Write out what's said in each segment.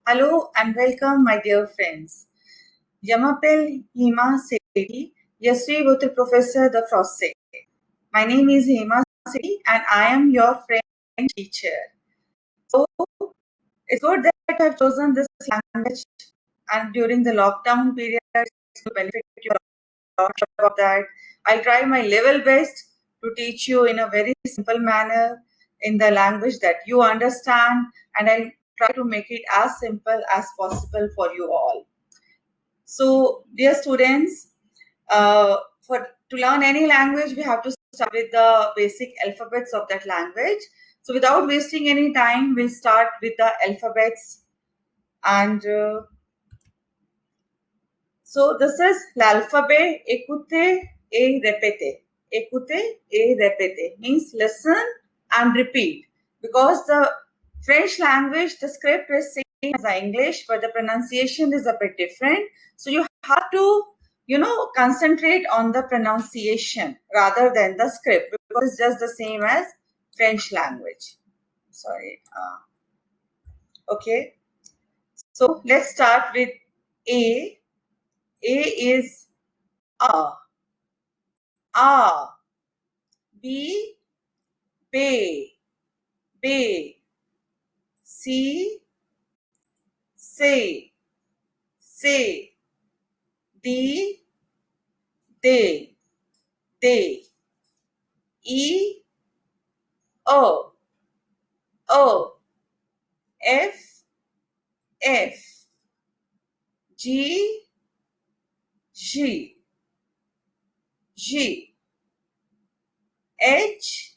Hello and welcome, my dear friends. Je m'appelle Hema Sethi. Je suis votre professeur de français. My name is Hema Sethi and I am your French teacher. So it's good that I have chosen this language, and during the lockdown period, to benefit you a lot about that. I'll try my level best to teach you in a very simple manner in the language that you understand, and I'll try to make it as simple as possible for you all. So, dear students, to learn any language, we have to start with the basic alphabets of that language. So, without wasting any time, we'll start with the alphabets. And so, this is l'alphabet. Écoutez et répétez. Écoutez et répétez means listen and repeat. Because the French language, the script is same as the English, but the pronunciation is a bit different. So you have to, concentrate on the pronunciation rather than the script, because it's just the same as French language. Sorry. Okay. So let's start with A. A is A. A. B. Bay. Bay. C. Say. Say. D. Day. Day. E. O. O. F. F. G. G. G. H.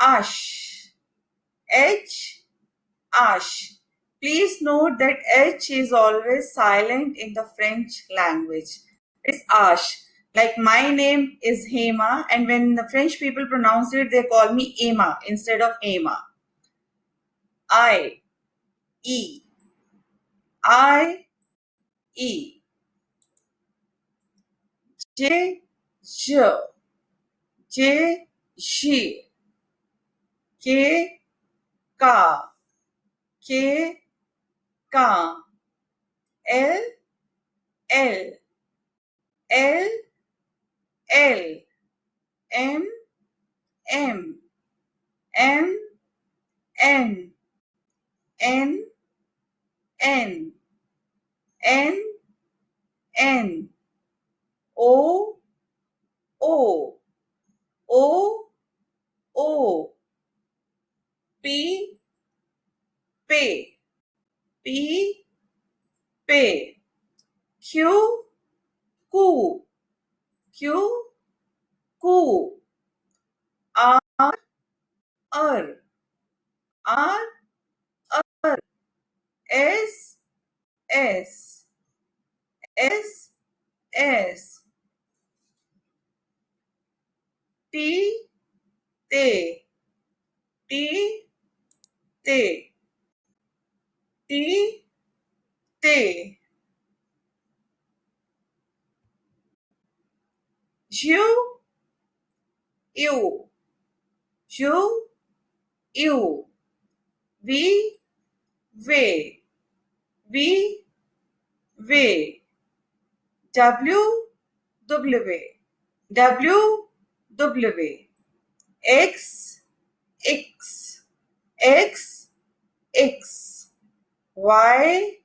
Ash. H. Ash. Please note that H is always silent in the French language. It's Ash. Like my name is Hema, and when the French people pronounce it, they call me Ema instead of Ema. I. E. I. E. J. J. J. J. K. Ka. K. Ka. L. L. L. L. M. M. M. N. N. N. N. N. O. O. O. O. P. P. P. P. Q. Q. Q. Q. R. R. R. R. S. S. S. S. T. T. T. T. T. T. U. U. U. U. V. V. V. V. W. W. W. W. X. X. X. X. Y.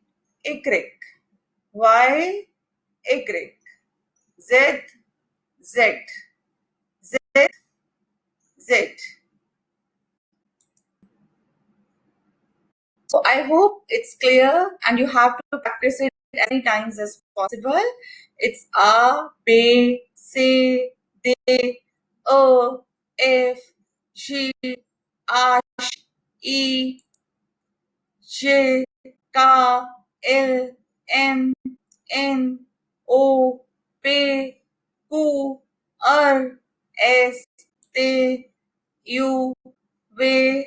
Y. Y. Y. Z. Z. Z. Z. So I hope it's clear, and you have to practice it as many times as possible. It's A, B, C, D, O, F, G, H, E, J, K, L, M, N, O, P, Q, R, S, T, U, V,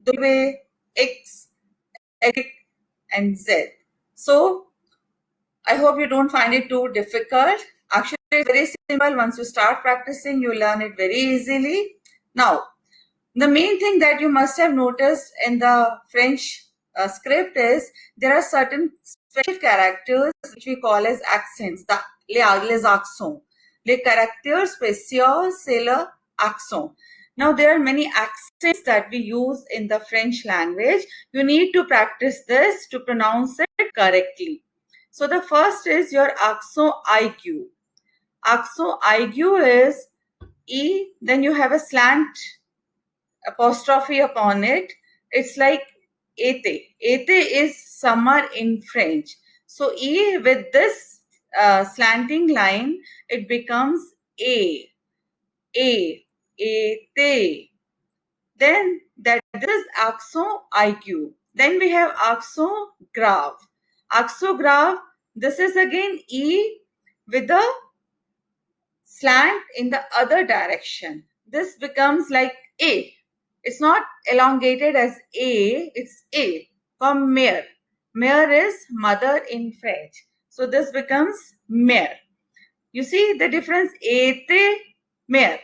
W, X, and Z. So I hope you don't find it too difficult. Actually, it's very simple. Once you start practicing, you learn it very easily. Now, the main thing that you must have noticed in the French script is there are certain special characters which we call as accents. Les accents. Les caractères spéciaux, c'est le accent. Now, there are many accents that we use in the French language. You need to practice this to pronounce it correctly. So, the first is your accent aigu. Accent aigu is E, then you have a slant apostrophe upon it. It's like été. Été is summer in French. So, E with this slanting line, it becomes A. Été. Then this is accent aigu. Then we have accent grave. Accent grave, this is again E with a slant in the other direction. This becomes like A. It's not elongated as A, it's A. From mère. Mère is mother in French. So this becomes mère. You see the difference? Été, mère.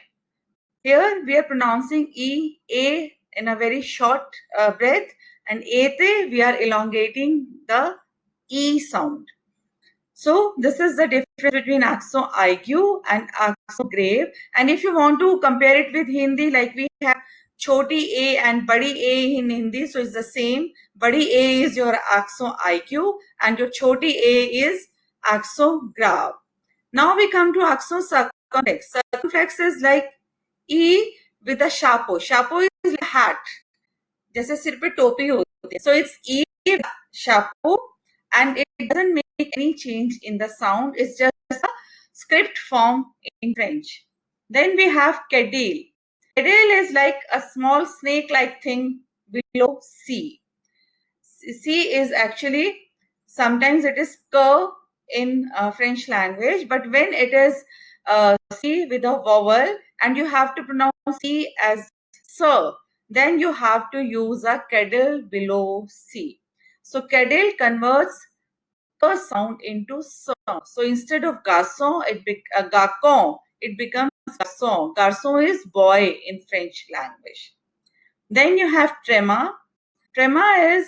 Here we are pronouncing E, A in a very short breath, and été we are elongating the E sound. So this is the difference between accent aigu and accent grave. And if you want to compare it with Hindi, like we have choti A and badi A in Hindi, so it's the same. Badi A is your accent aigu and your choti A is accent grave. Now we come to accent circumflex. Circumflex is like E with a chapeau. Chapeau is like hat. जैसे सिर पे टोपी होती है. So it's E with chapeau and it doesn't make any change in the sound. It's just a script form in French. Then we have cadile. Cadile is like a small snake-like thing below C. C is actually, sometimes it is curve in French language, but when it is C with a vowel and you have to pronounce C as sir, then you have to use a cadile below C. So cadile converts the sound into song. So instead of garçon, gacon, it becomes garçon. Garçon is boy in French language. Then you have trema. Trema is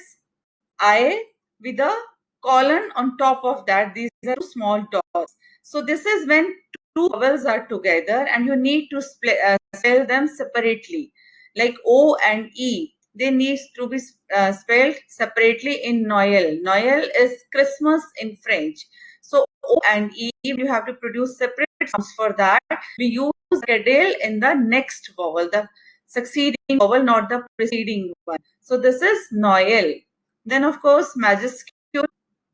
I with a colon on top of that. These are two small dots. So this is when two vowels are together and you need to spell them separately. Like O and E, they need to be spelled separately in Noël. Noël is Christmas in French. So O and E, you have to produce separate sounds for that. We use cadile in the next vowel, the succeeding vowel, not the preceding one. So this is Noël. Then of course, majuscule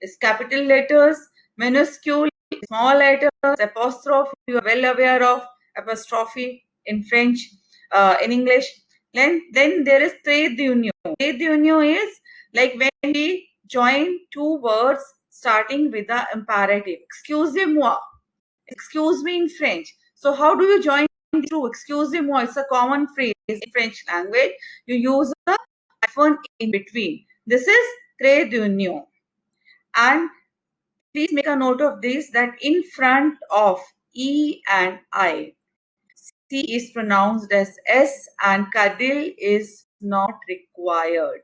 is capital letters, minuscule small letters, apostrophe, you are well aware of apostrophe in French, in English. Then there is trait d'union. Trait d'union is like when we join two words starting with the imperative. Excusez-moi. Excuse me in French. So how do you join the two? Excusez-moi. It's a common phrase in French language. You use a hyphen in between. This is trait d'union. And please make a note of this, that in front of E and I, C is pronounced as S and cadile is not required.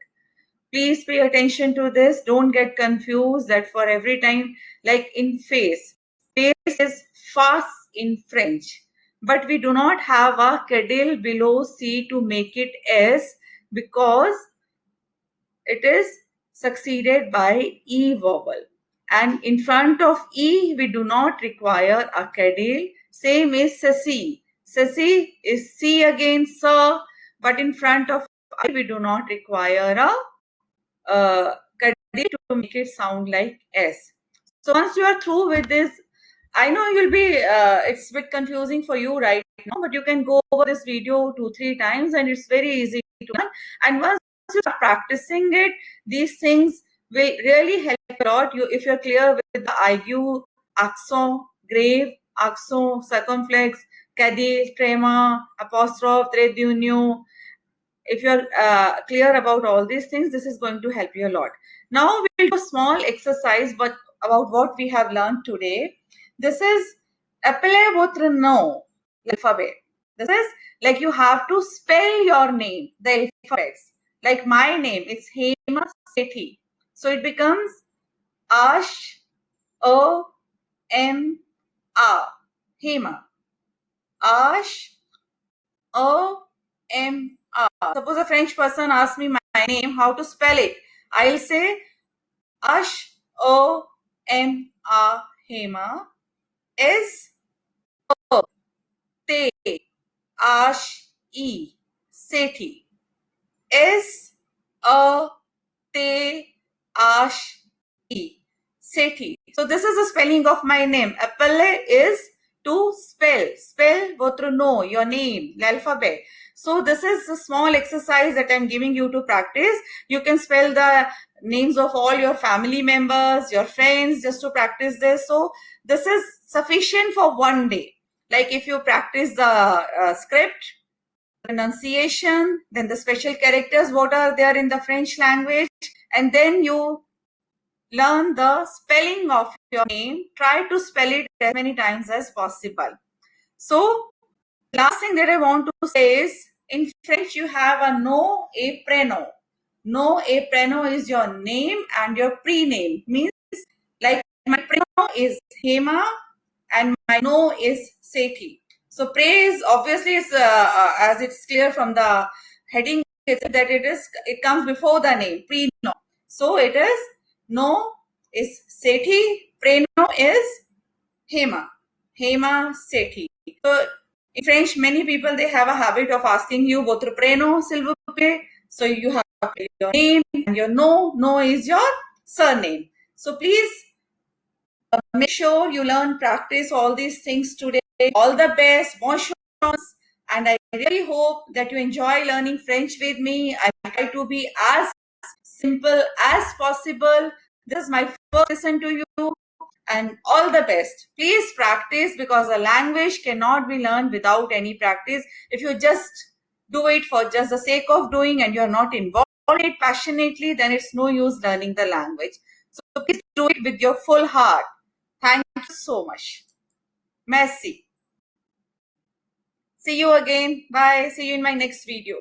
Please pay attention to this. Don't get confused that for every time, like in face. Face is face in French. But we do not have a cadile below C to make it S because it is succeeded by E vowel. And in front of E, we do not require a cadile. Same is ceci. Ceci is C again, sir, but in front of I, we do not require a cadile to make it sound like S. So once you are through with this, I know you'll be, it's a bit confusing for you right now, but you can go over this video 2-3 times and it's very easy to learn. And once you start practicing it, these things will really help a lot. If you're clear with the aigu, accent, grave, accent, circumflex, cadile, trema, apostrophe, trait d'union. If you're clear about all these things, this is going to help you a lot. Now we'll do a small exercise but about what we have learned today. This is appelez votre nom, alphabet. This is like you have to spell your name, the alphabets. Like my name, it's Hema Sethi. So it becomes Ash A M A, Hema. Ash A M A. Suppose a French person asks me my name, how to spell it. I'll say Ash O M A, Hema. S Te Ash E, Sethi. S A Te Ash E, Sethi. So this is the spelling of my name. Appelle is to spell. Spell votre nom, your name, the alphabet. So this is a small exercise that I'm giving you to practice. You can spell the names of all your family members, your friends, just to practice this. So this is sufficient for one day. Like if you practice the script, pronunciation, then the special characters, what are there in the French language, and then you learn the spelling of your name. Try to spell it as many times as possible. So last thing that I want to say is, in French you have a nom et prénom. Nom et prénom is your name and your pre-name. Means like my prénom is Hema and my nom is Sethi. So praise obviously is as it's clear from the heading that it comes before the name, pre-nom. So it is nom is Sethi, prénom is Hema, Hema Sethi. So in French, many people they have a habit of asking you votre prénom s'il vous plaît. So you have your name and your nom. Nom is your surname. So please make sure you learn, practice all these things today. All the best, bon chance, and I really hope that you enjoy learning French with me. I try to be as simple as possible. This is my first lesson to you, and all the best. Please practice, because a language cannot be learned without any practice. If you just do it for just the sake of doing and you're not involved in it passionately, then it's no use learning the language. So please do it with your full heart. Thank you so much. Merci. See you again. Bye. See you in my next video.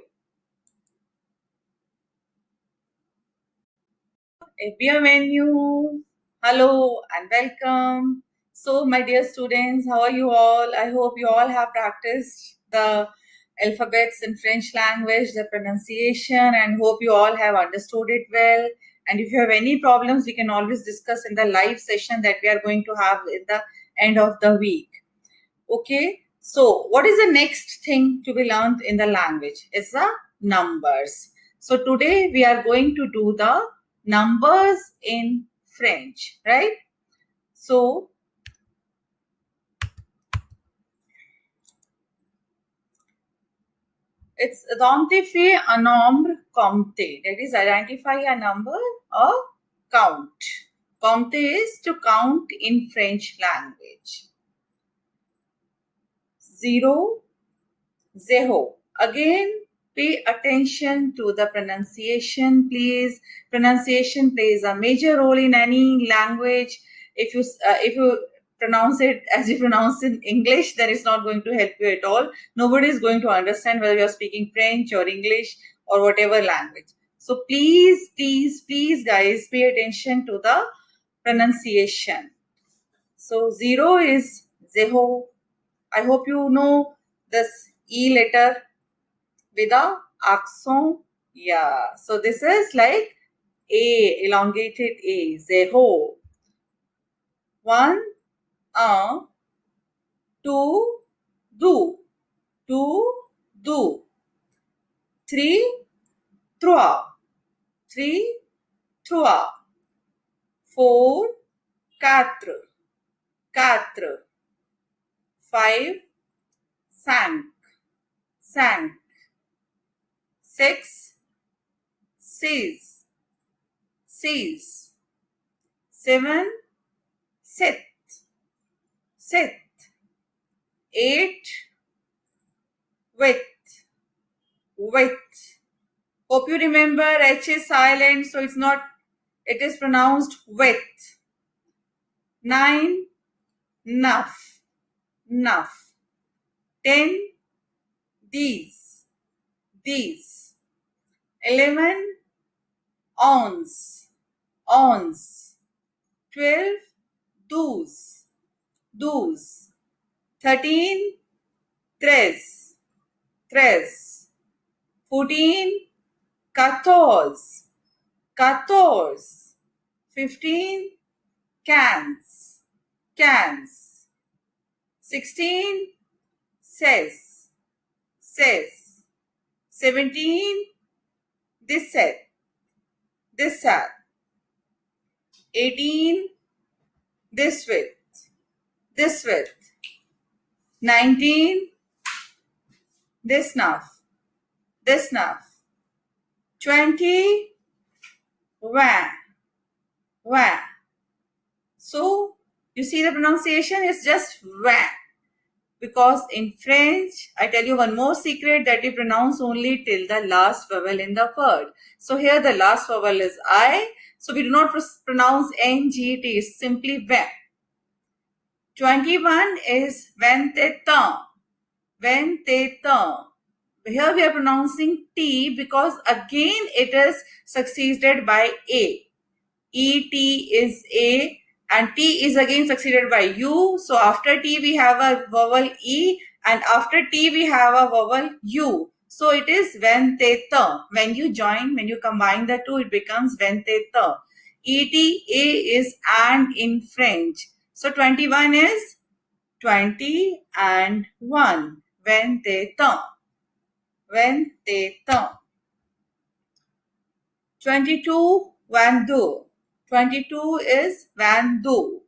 Bienvenue. Hello and welcome. So my dear students, how are you all? I hope you all have practiced the alphabets in French language, the pronunciation, and hope you all have understood it well. And if you have any problems, we can always discuss in the live session that we are going to have at the end of the week. Okay. So what is the next thing to be learned in the language? It's the numbers. So today we are going to do the numbers in French, right? So it's identifier un nombre compté. That is, identify a number or count. Compter is to count in French language. 0, 0. Again, pay attention to the pronunciation, please. Pronunciation plays a major role in any language. If you pronounce it as you pronounce in English, then it's not going to help you at all. Nobody is going to understand whether you're speaking French or English or whatever language. So please, please, please, guys, pay attention to the pronunciation. So 0 is zero. I hope you know this E letter with a accent. Yeah. So this is like A, elongated A, zero. 1, 2, do. 2, do. 3, trois. 3, trois. 4, quatre. 4. 5, cinq. 5. 6, six. 6. 7, sept. 7. 8, huit. Huit. Hope you remember H is silent, so it is pronounced huit. 9, neuf. Neuf. 10, dix. 11, Onze. Onze. 12. Douze. Douze. 13. Treize. Treize. 14. Quatorze. Quatorze. 15. Quinze. Quinze. 16. Seize. Seize. 17. Dix-sept. Dix-sept. 18. Dix-huit. Dix-huit. 19. Dix-neuf. Dix-neuf. 20. Vingt. Vingt. So, you see the pronunciation is just vingt. Because in French, I tell you one more secret that you pronounce only till the last vowel in the word. So here the last vowel is I. So we do not pronounce NGT. It's simply vingt. 21 is vingt-et-un. Vingt-et-un. Here we are pronouncing T because again it is succeeded by A. ET is A. And T is again succeeded by U. So after T we have a vowel E. And after T we have a vowel U. So it is vingt-et-un. When you combine the two, it becomes vingt-et-un. ETA is and in French. So 21 is 20 and 1. Vingt-et-un. Vingt-et-un. 22, vingt-deux. 22 is vingt-deux.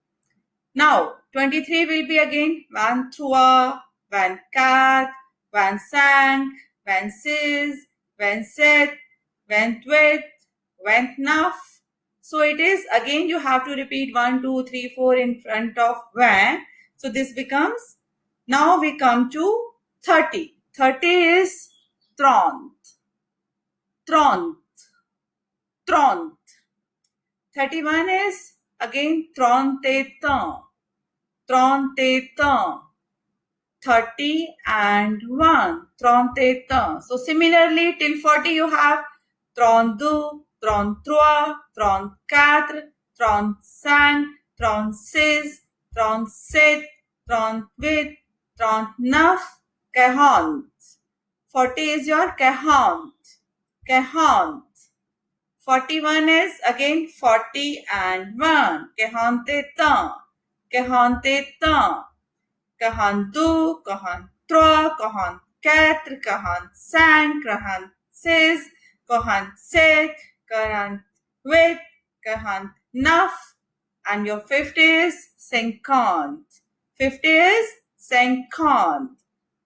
Now, 23 will be again vingt-trois, vingt-quatre, vingt-cinq, vingt-six, vingt-sept, vingt-huit, vingt-neuf. So it is again you have to repeat 1, 2, 3, 4 in front of vingt. So this becomes, now we come to 30. 30 is trente. Trente. Trente. 31 is again trente-et-un. Trente-et-un. 30 and 1. Trente-et-un. So similarly till 40 you have trente-deux, trente-trois, trente-quatre, trente-cinq, trente-six, trente-sept, trente-huit, trente-neuf, quarante. 40 is your quarante. Quarante. 41 is again 40 and 1. Quarante-et-un. Quarante-et-un. Quarante-deux, quarante-trois, quarante-quatre, quarante-cinq, quarante-six, quarante-sept, quarante-huit, quarante-neuf. And your 50 is cinquante. 50 is cinquante.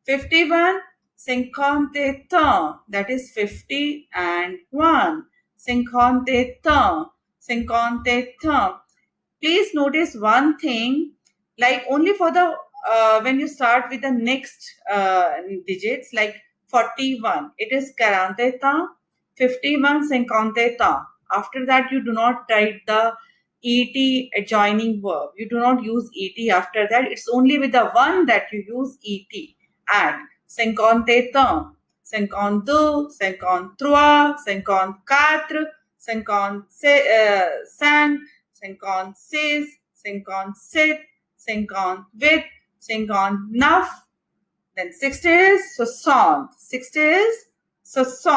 51, cinquante-et-un. That is 50 and 1. Cinquante-et-un. Cinquante-et-un. Please notice one thing, like only for the when you start with the next digits, like 41, it is quarante-et-un. 51, cinquante-et-un. After that, you do not write the et adjoining verb. You do not use et after that. It's only with the one that you use et. And cinquante-et-un. 52, 53, 54, 55, 56, 57, 58, 59. Then 60 is 60. 60 is 60.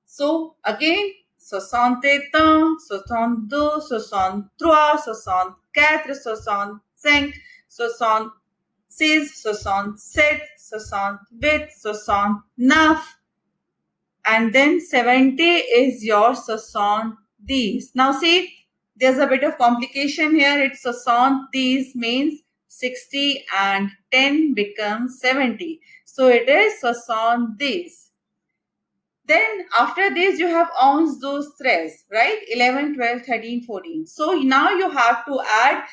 So again, 61, 62, 63, 64, 65, 66, 67, 68, 69. And then 70 is your 70. Now see, there's a bit of complication here. It's 70 means 60 and 10 becomes 70. So it is 70. Then after this you have onze, douze, treize, right? 11, 12, 13, 14. So now you have to add,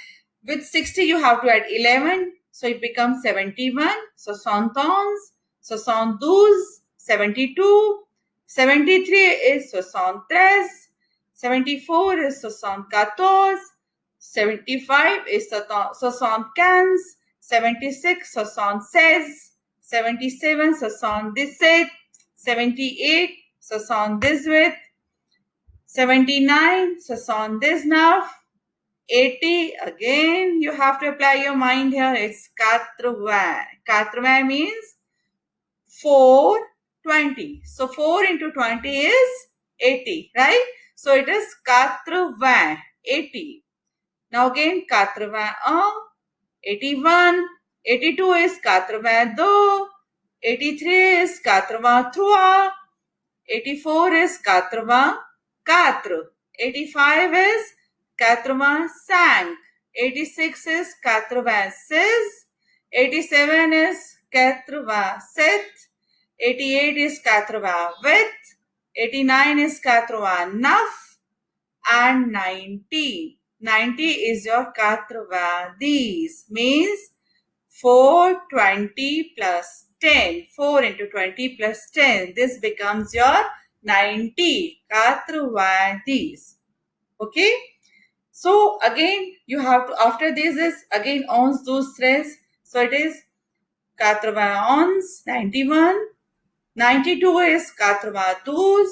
with 60 you have to add 11. So it becomes 71, 71, 72, 72, 73 is 73, 74 is 74, 75 is 75, 76, 76, 77, 77, 78, 78, 79, 79. 80, again you have to apply your mind here. It's 80. 80 means 420. So 4 into 20 is 80, right? So it is 80, 80. Now again 81, 81, 82 is 82, 83 is 83, 84 is 84, 85 is 85, 86 is 86, 87 is 87, 88 is 88, 89 is 89, and 90. 90 is your 80. These means 420 plus 10. 4 into 20 plus 10. This becomes your 90. 80. These. Okay. So again you have to, after this is again ons, dos, tres. So it is 80 ons, 91. 92 is 92,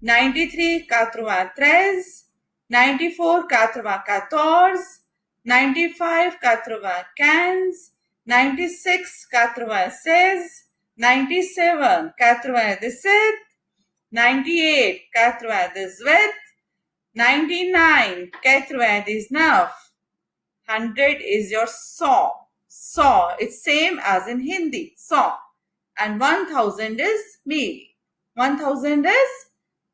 93 83, 94 94, 95 15, 96 96, 97 97, 98 98, 99 99. 100 is your 100. 100. It's same as in Hindi. 100. And 1000 is meal. 1000 is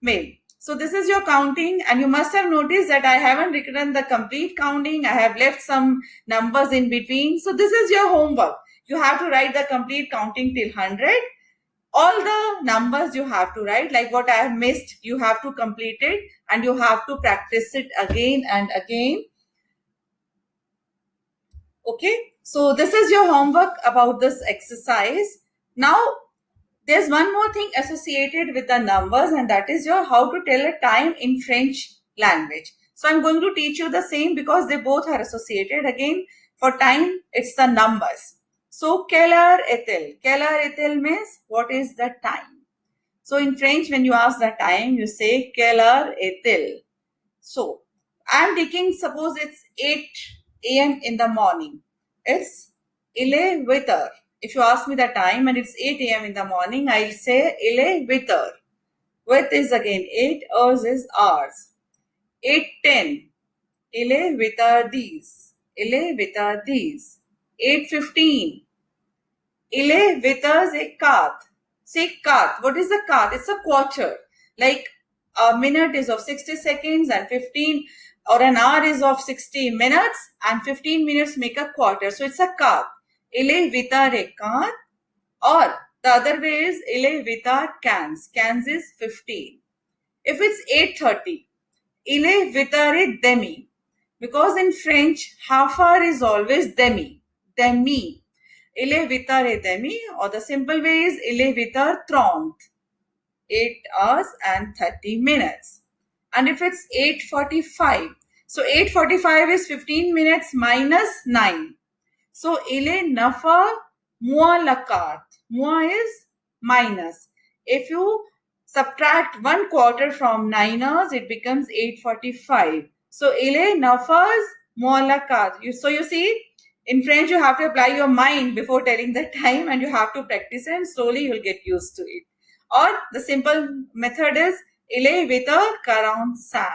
meal. So this is your counting, and you must have noticed that I haven't written the complete counting. I have left some numbers in between. So this is your homework. You have to write the complete counting till 100. All the numbers you have to write, like what I have missed, you have to complete it, and you have to practice it again and again. Okay, so this is your homework about this exercise. Now, there's one more thing associated with the numbers, and that is your how to tell a time in French language. So I'm going to teach you the same because they both are associated. Again, for time, it's the numbers. So, quelle heure est-il? Quelle heure est-il means what is the time? So in French, when you ask the time, you say quelle heure est-il? So I'm taking, suppose it's 8 a.m. in the morning. It's il est 8 heures. If you ask me the time and it's 8 a.m. in the morning, I'll say il est 8 heures. 8 is again 8, heures is hours. 8:10, il est 8 heures these. Il est 8 heures these. 8:15, il est 8 heures et quart. Say quart. What is the quart? It's a quarter. Like a minute is of 60 seconds and 15, or an hour is of 60 minutes and 15 minutes make a quarter. So it's a quart. Il est 8 heures et quart. Or the other way is il est 8 heures 15. 15 is 15. If it's 8:30, il est 8 heures et demi. Because in French, half hour is always demi. Demi. Il est 8 heures et demi, or the simple way is il est 8 heures 30. 8 hours and 30 minutes. And if it's 8:45, so 8:45 is 15 minutes minus 9. So il est 9 heures moins le quart. Moins is minus. If you subtract 1 quarter from 9 hours, it becomes 8:45. So il est 9 heures moins le quart. So you see, in French, you have to apply your mind before telling the time, and you have to practice it, and slowly you'll get used to it. Or the simple method is il est 8 heures 45.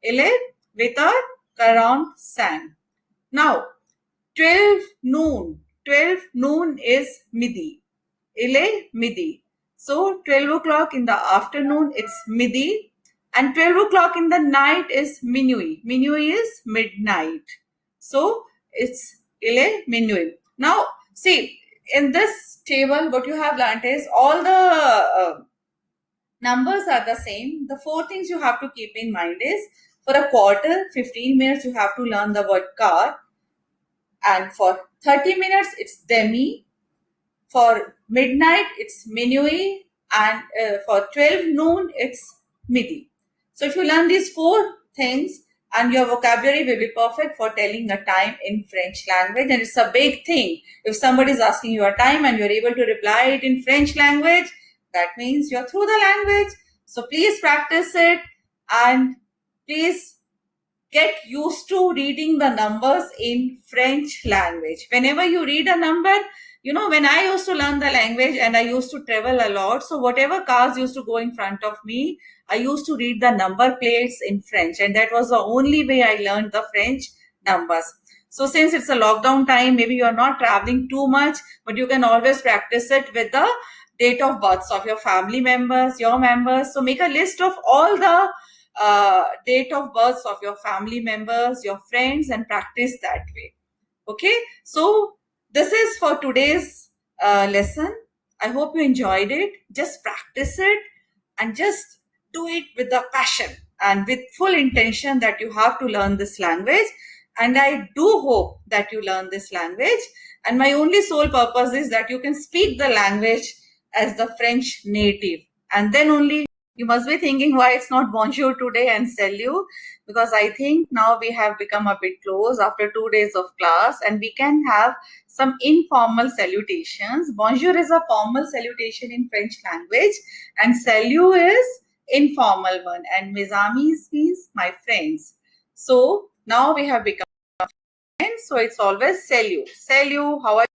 Il est 8 heures 45. Now, 12 noon. 12 noon is midi. Il est midi. So 12 o'clock in the afternoon, it's midi. And 12 o'clock in the night is minuit. Minuit is midnight. So it's il est minuit. Now, see, in this table, what you have learnt is all the numbers are the same. The 4 things you have to keep in mind is, for a quarter, 15 minutes, you have to learn the word quart. And for 30 minutes, it's demi. For midnight, it's minuit. And for 12 noon, it's midi. So if you learn these 4 things, and your vocabulary will be perfect for telling the time in French language. And it's a big thing. If somebody is asking you a time and you're able to reply it in French language, that means you're through the language. So please practice it. and please get used to reading the numbers in French language. Whenever you read a number, when I used to learn the language and I used to travel a lot, so whatever cars used to go in front of me, I used to read the number plates in French, and that was the only way I learned the French numbers. So since it's a lockdown time, maybe you're not traveling too much, but you can always practice it with the date of births of your family members, your members. So make a list of all the date of births of your family members, your friends, and practice that way. Okay, so this is for today's lesson. I hope you enjoyed it. Just practice it and just do it with the passion and with full intention that you have to learn this language. And I do hope that you learn this language. And my only sole purpose is that you can speak the language as the French native. And then only you must be thinking why it's not bonjour today and salut, because I think now we have become a bit close after 2 days of class and we can have some informal salutations. Bonjour is a formal salutation in French language and salut is informal one, and mes amis means my friends. So now we have become friends, so it's always salut. Salut, how are you?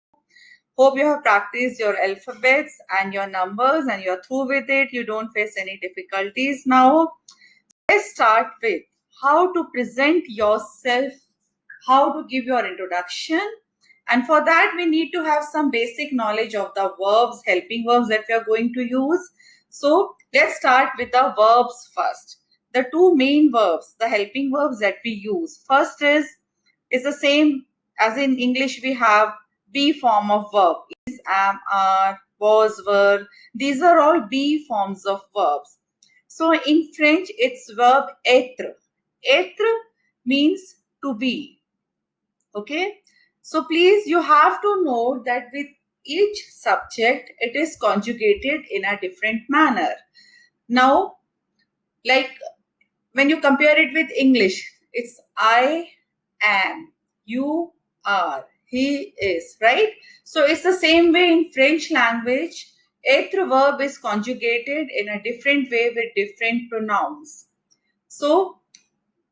Hope you have practiced your alphabets and your numbers and you're through with it. You don't face any difficulties now. Let's start with how to present yourself, how to give your introduction. And for that, we need to have some basic knowledge of the verbs, helping verbs that we are going to use. So let's start with the verbs first. The two main verbs, the helping verbs that we use. First is the same as in English we have be form of verb. Is, am, are, was, were. These are all be forms of verbs. So in French, it's verb être. Être means to be. Okay. So please, you have to know that with each subject, it is conjugated in a different manner. Now, like when you compare it with English, it's I am, you are, he is, right? So it's the same way in French language. Être verb is conjugated in a different way with different pronouns. So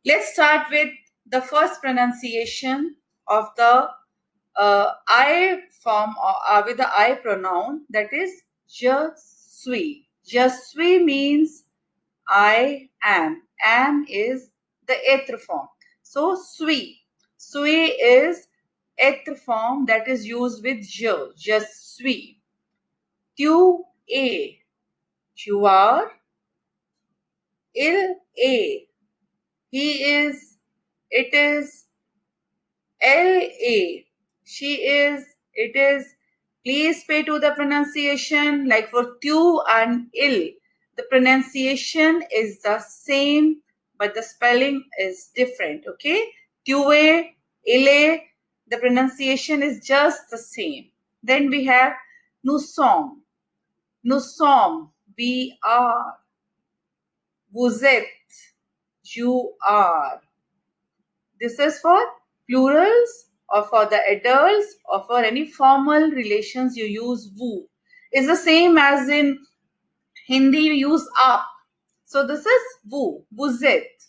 let's start with the first pronunciation of the I form with the I pronoun, that is je suis. Je suis means I am. Am is the être form. So suis. Suis is être form that is used with je. Je suis. Tu es. You are. Il est. He is. It is. Elle est. She is. It is. Please pay to the pronunciation. Like for tu and il, the pronunciation is the same, but the spelling is different. Okay. Tu es, il est, the pronunciation is just the same. Then we have nous sommes. Nous sommes. We are. Vous êtes. You are. This is for plurals or for the adults or for any formal relations you use vous. It's the same as in Hindi you use aap. So this is vous, vous êtes.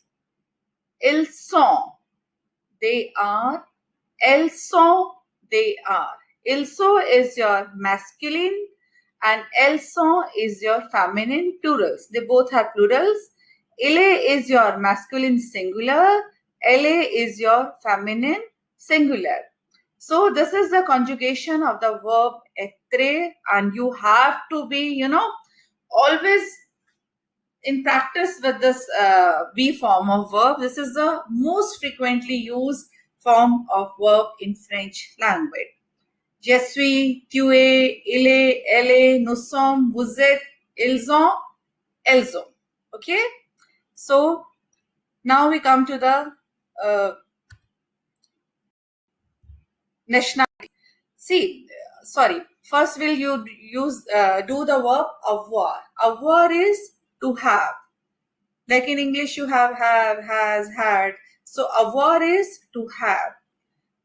Ils sont, they are. Elles sont, they are. Ils sont is your masculine and elles sont is your feminine plurals. They both have plurals. Il is your masculine singular. Elle is your feminine singular. So this is the conjugation of the verb être, and you have to be, always in practice with this be form of verb. This is the most frequently used form of verb in French language. Je suis, tu es, il est, elle est, nous sommes, vous êtes, ils ont, elles ont. Okay? So now we come to the nationality. First will you do the verb avoir. Avoir is to have. Like in English you have, has, had. So avoir is to have.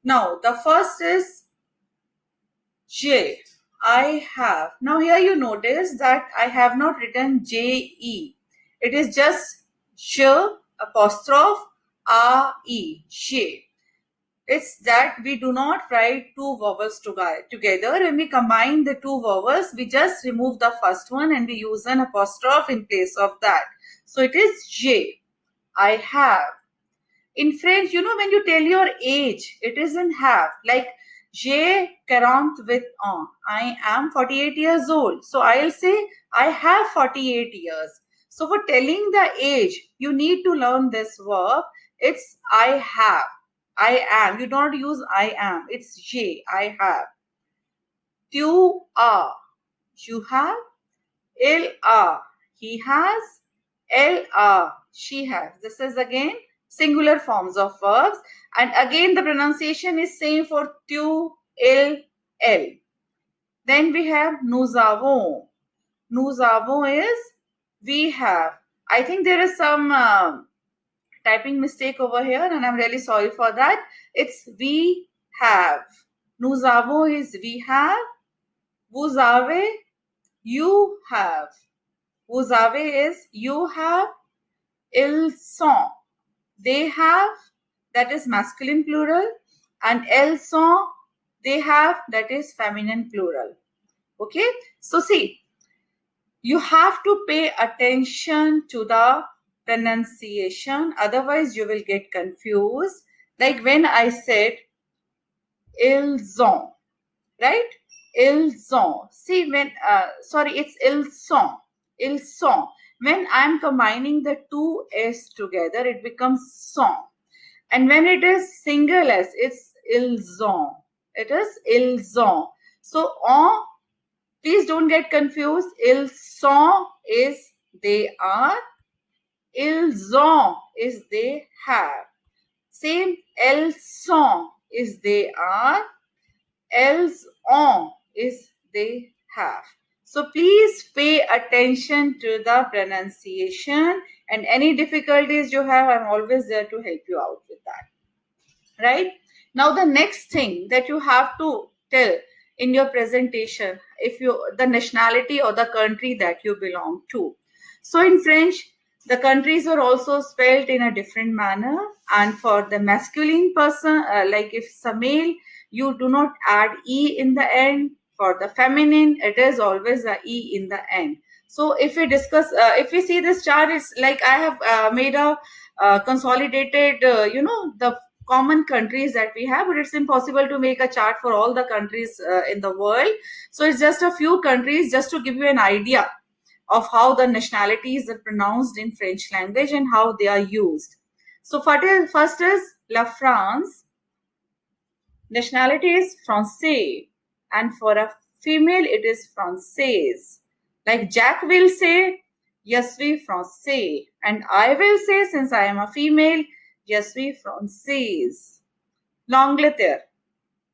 Now the first is J. I have. Now here you notice that I have not written J-E. It is just sh apostrophe a-e, sh. It's that we do not write two vowels together. When we combine the two vowels, we just remove the first one and we use an apostrophe in place of that. So it is J. I have. In French, when you tell your age, it is in have. Like, j'ai 48 ans. I am 48 years old. So I'll say, I have 48 years. So for telling the age, you need to learn this verb. It's I have. I am. You don't use I am. It's j'ai. I have. Tu as. You have. Il a. He has. Elle a. She has. This is again singular forms of verbs. And again, the pronunciation is same for tu, il, elle. Then we have nous avons. Nous avons is we have. I think there is some typing mistake over here and I'm really sorry for that. It's we have. Nous avons is we have. Vous avez, you have. Vous avez is you have. Ils sont, they have, that is masculine plural. And elles sont, they have, that is feminine plural. Okay, so see, you have to pay attention to the pronunciation, otherwise you will get confused. Like when I said ils ont, right? Ils ont. See, when it's ils sont. Ils sont. When I'm combining the two s together, it becomes sont. And when it is single s, it's ils ont. It is ils ont. So on, please don't get confused. Ils sont is they are. Ils ont is they have. Same, elles sont is they are. Elles ont is they have. So please pay attention to the pronunciation, and any difficulties you have, I'm always there to help you out with that. Right? Now the next thing that you have to tell in your presentation, the nationality or the country that you belong to. So in French, the countries are also spelled in a different manner, and for the masculine person, like if it's a male, you do not add e in the end. For the feminine, it is always a e in the end. So if we discuss, if we see this chart, it's like I have made a consolidated, the common countries that we have, but it's impossible to make a chart for all the countries in the world. So it's just a few countries just to give you an idea of how the nationalities are pronounced in French language and how they are used. So first is La France. Nationality is Français, and for a female it is Française. Like Jack will say, je suis Français, and I will say, since I am a female, je suis Française. L'Angleterre.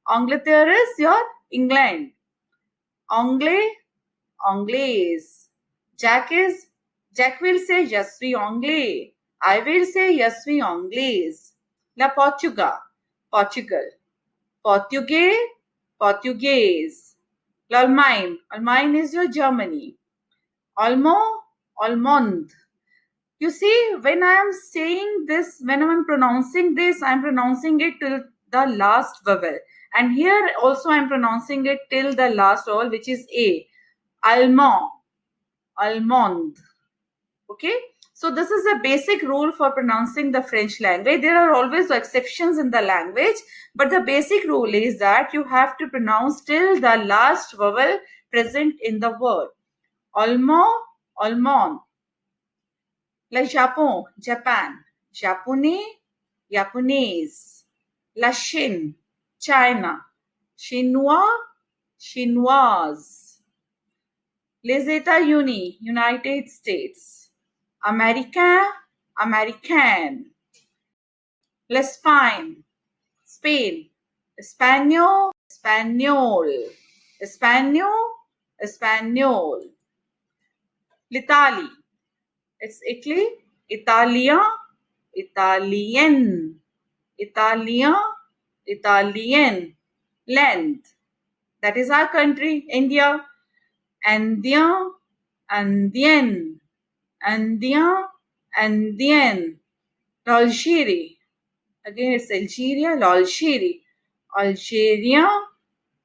Angleterre is your England. Anglais, Anglaise. Jack will say, je suis Anglais. I will say, je suis Anglaise. La Portugal. Portugal. Portugais, Portuguese. L'Allemagne. Allemagne is your Germany. Allemand, Allemande. You see, when I am saying this, when I am pronouncing this, I am pronouncing it till the last vowel. And here also I am pronouncing it till the last vowel, which is A. Allemand, Allemande. Okay? So this is a basic rule for pronouncing the French language. There are always exceptions in the language, but the basic rule is that you have to pronounce till the last vowel present in the word. Allemand, Allemand. Like Japon, Japan. Japonais, Japonaise. La Chine, China. Chinois, Chinoise. Les États-Unis, United States. Américain, American. L'Espagne, Spain. Español, Español. Español, Español. L'Italie, it's Italy. Italien, Italien. Italien, Italien. Land, that is our country, India. Indien, Indien. Indien, And then l'Algérie. Again, it's Algeria, l'Algérie. Algeria,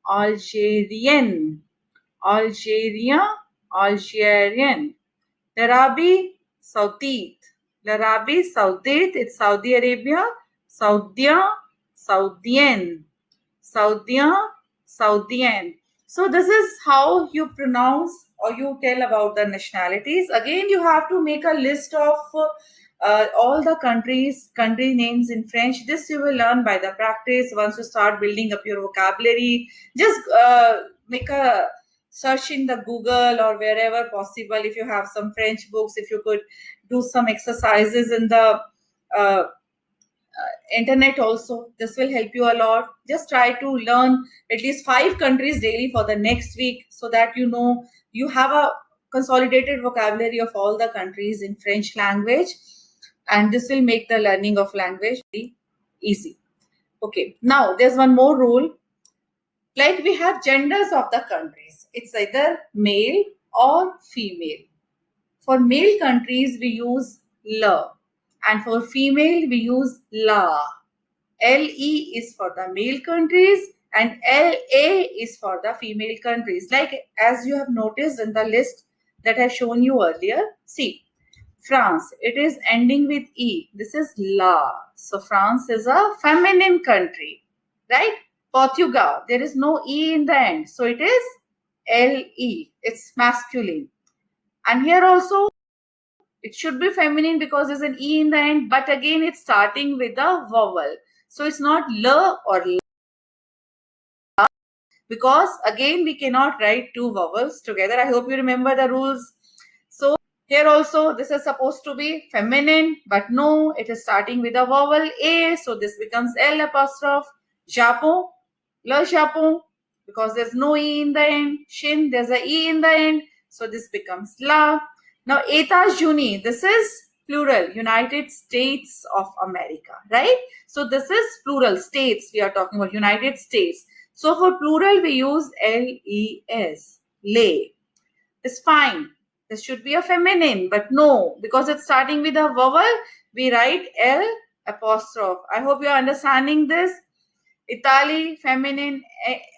Algerian. Algeria, Algerian. L'Arabie Saoudite. L'Arabie Saoudite, it's Saudi Arabia. Saudia, Saudian. Saudian, Saudian. So this is how you pronounce or you tell about the nationalities. Again, you have to make a list of all the country names in French. This you will learn by the practice. Once you start building up your vocabulary, just make a search in the Google or wherever possible. If you have some French books, if you could do some exercises in the internet also, this will help you a lot. Just try to learn at least 5 countries daily for the next week, so that you know you have a consolidated vocabulary of all the countries in French language, and this will make the learning of language very easy. Okay, now there's one more rule. Like, we have genders of the countries. It's either male or female. For male countries, we use la, and for female, we use la. LE is for the male countries and LA is for the female countries. Like, as you have noticed in the list that I have shown you earlier, see, France, it is ending with E. This is la. So France is a feminine country, right? Portugal, there is no E in the end. So it is LE. It's masculine. And here also, it should be feminine because there's an E in the end. But again, it's starting with a vowel. So it's not la or la, because again, we cannot write 2 vowels together. I hope you remember the rules. So here also, this is supposed to be feminine, but no, it is starting with a vowel A. So this becomes L apostrophe. Japon, le Japon, because there's no E in the end. Shin, there's a E in the end. So this becomes la. Now, États-Unis, this is plural, United States of America, right? So this is plural, states. We are talking about United States. So for plural, we use LES, lay. It's fine. This should be a feminine, but no, because it's starting with a vowel, we write L apostrophe. I hope you're understanding this. Italy, feminine,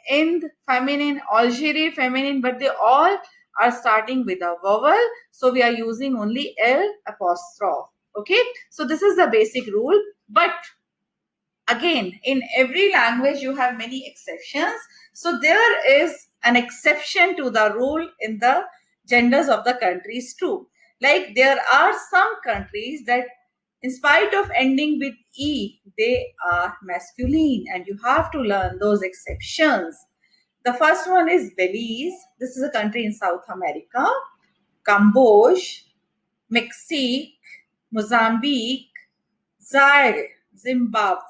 Ind, feminine, Algeria, feminine, but they all are starting with a vowel. So we are using only L apostrophe. Okay. So this is the basic rule. But again, in every language, you have many exceptions. So there is an exception to the rule in the genders of the countries too. Like, there are some countries that, in spite of ending with E, they are masculine, and you have to learn those exceptions. The first one is Belize. This is a country in South America. Cambodia, Mexico, Mozambique, Zaire, Zimbabwe.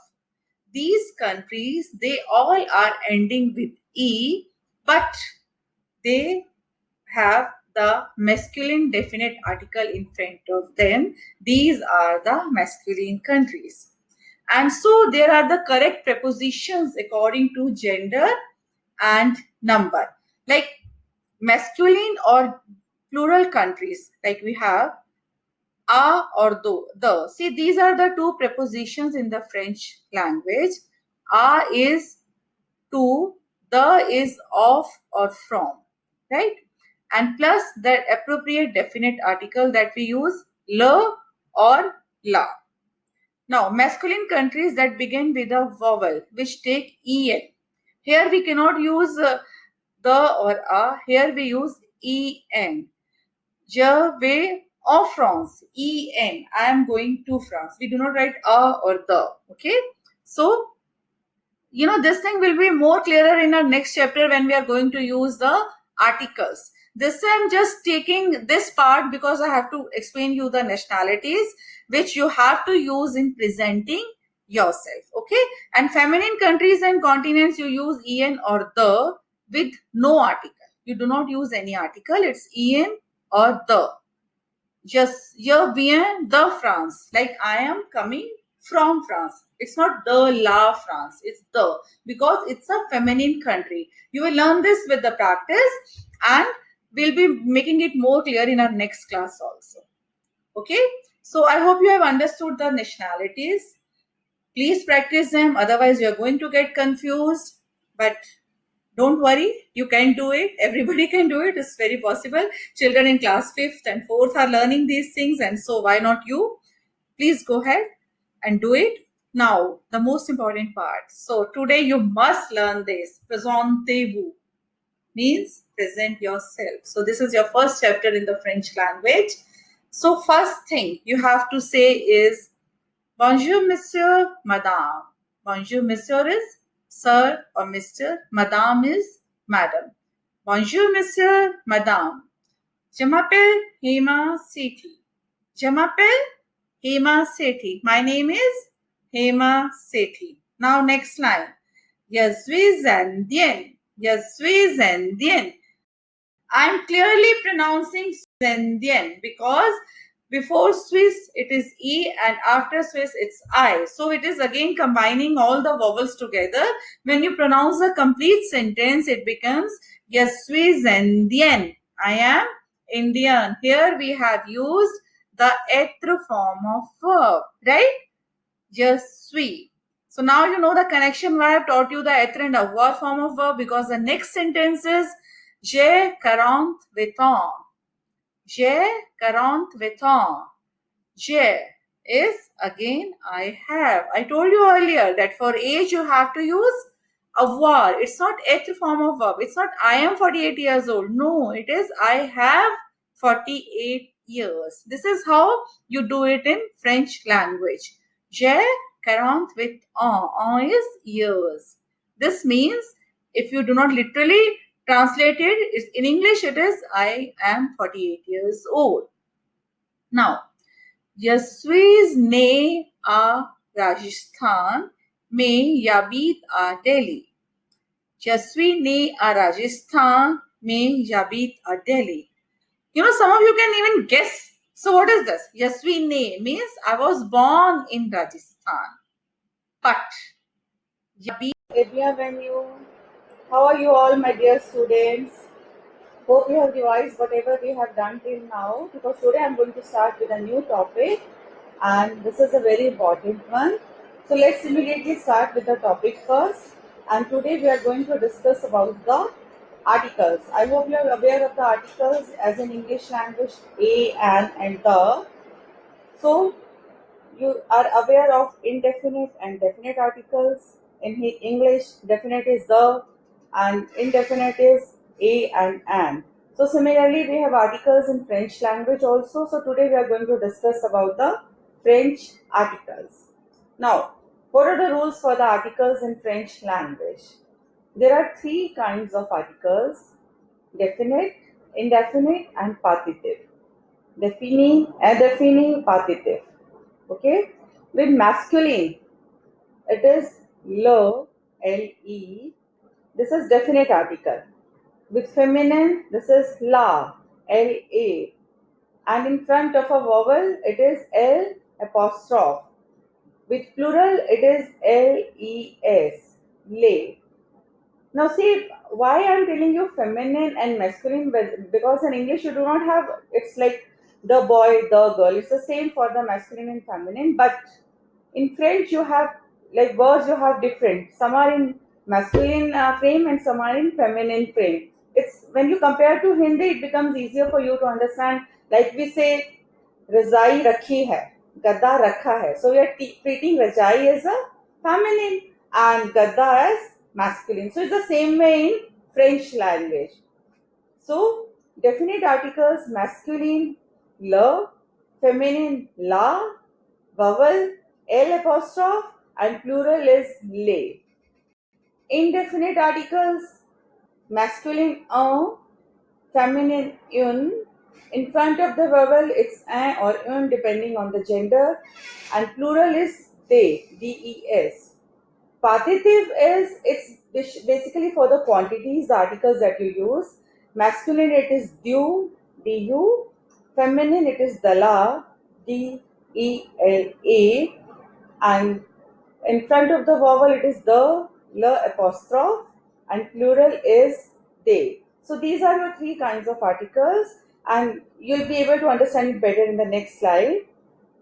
These countries, they all are ending with E, but they have the masculine definite article in front of them. These are the masculine countries. And so there are the correct prepositions according to gender and number. Like, masculine or plural countries, like we have a or the. See, these are the 2 prepositions in the French language. A is to, the is of or from, right? And plus the appropriate definite article that we use, le or la. Now, masculine countries that begin with a vowel which take en. Here we cannot use the or a. Here we use en. Je vais en France. En. I am going to France. We do not write a or the. Okay. So, this thing will be more clearer in our next chapter when we are going to use the articles. This I'm just taking this part because I have to explain you the nationalities which you have to use in presenting yourself. Okay. And feminine countries and continents, you use en or the with no article. You do not use any article. It's en or the. Just je viens de France. Like, I am coming from France. It's not the la France. It's the, because it's a feminine country. You will learn this with the practice, and we'll be making it more clear in our next class also. Okay. So I hope you have understood the nationalities. Please practice them, otherwise you're going to get confused. But don't worry, you can do it. Everybody can do it. It's very possible. Children in class 5th and 4th are learning these things, and so why not you? Please go ahead and do it. Now, the most important part. So today you must learn this. Présentez-vous means present yourself. So this is your first chapter in the French language. So first thing you have to say is bonjour, monsieur, madame. Bonjour, monsieur is sir or Mr. Madame is madam. Bonjour, monsieur, madame. Je m'appelle Hema Sethi. Je m'appelle Hema Sethi. My name is Hema Sethi. Now next line. Je suis Indienne. Je suis Indienne. I'm clearly pronouncing Indian because before Swiss it is E and after Swiss it's I. So it is again combining all the vowels together. When you pronounce a complete sentence, it becomes Je suis Indian. I am Indian. Here we have used the être form of verb, right? Je suis. So now you know the connection why I have taught you the être and avoir form of verb, because the next sentence is J'ai 48 ans. J'ai 48 ans. J'ai is again I have. I told you earlier that for age you have to use avoir. It's not être form of verb. It's not I am 48 years old. No, it is I have 48 years. This is how you do it in French language. J'ai 48 ans. Ans is years. This means if you do not literally translate it, in English it is I am 48 years old. Now, je suis né à Rajasthan, mais j'habite à Delhi. Je suis né à Rajasthan, mais j'habite à Delhi. You know, some of you can even guess. So what is this? Je suis né means I was born in Rajasthan. But, how are you all, my dear students? Hope you have revised whatever we have done till now, because today I am going to start with a new topic and this is a very important one. So let's immediately start with the topic first, and today we are going to discuss about the articles. I hope you are aware of the articles as in English language, a, an and the. So you are aware of indefinite and definite articles. In English, definite is the and indefinite is a and an. So similarly, we have articles in French language also. So today we are going to discuss about the French articles. Now, what are the rules for the articles in French language? There are three kinds of articles: definite, indefinite and partitive. Défini, indéfini, partitive. Okay, with masculine it is le, le. This is definite article. With feminine this is la, la, and in front of a vowel it is l apostrophe. With plural it is les, lay. Now see why I am telling you feminine and masculine, because in English you do not have, it's like the boy, the girl. It's the same for the masculine and feminine, but in French you have like words you have different. Some are in masculine frame and some are in feminine frame. It's when you compare to Hindi, it becomes easier for you to understand. Like we say, Razai rakhi hai, Gadda rakha hai. So we are treating Rajai as a feminine and Gadda as masculine. So it's the same way in French language. So definite articles masculine le, feminine la, vowel l apostrophe and plural is lay. Indefinite articles masculine un, feminine un. In front of the vowel it's un or un depending on the gender, and plural is they, des. Partitive is, it's basically for the quantities, the articles that you use. Masculine it is du, du. Feminine it is dala, dela. And in front of the vowel it is the, la apostrophe, and plural is they. So these are your three kinds of articles, and you'll be able to understand it better in the next slide.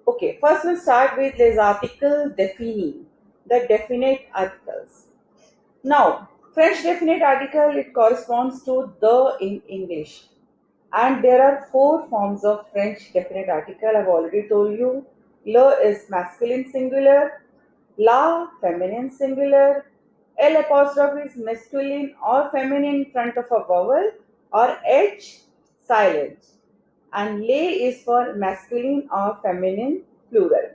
Okay, first we'll start with les articles définis, the definite articles. Now, French definite article, it corresponds to the in English. And there are four forms of French definite article. I've already told you. Le is masculine singular, la feminine singular, L apostrophe is masculine or feminine in front of a vowel, or H silent. And le is for masculine or feminine plural.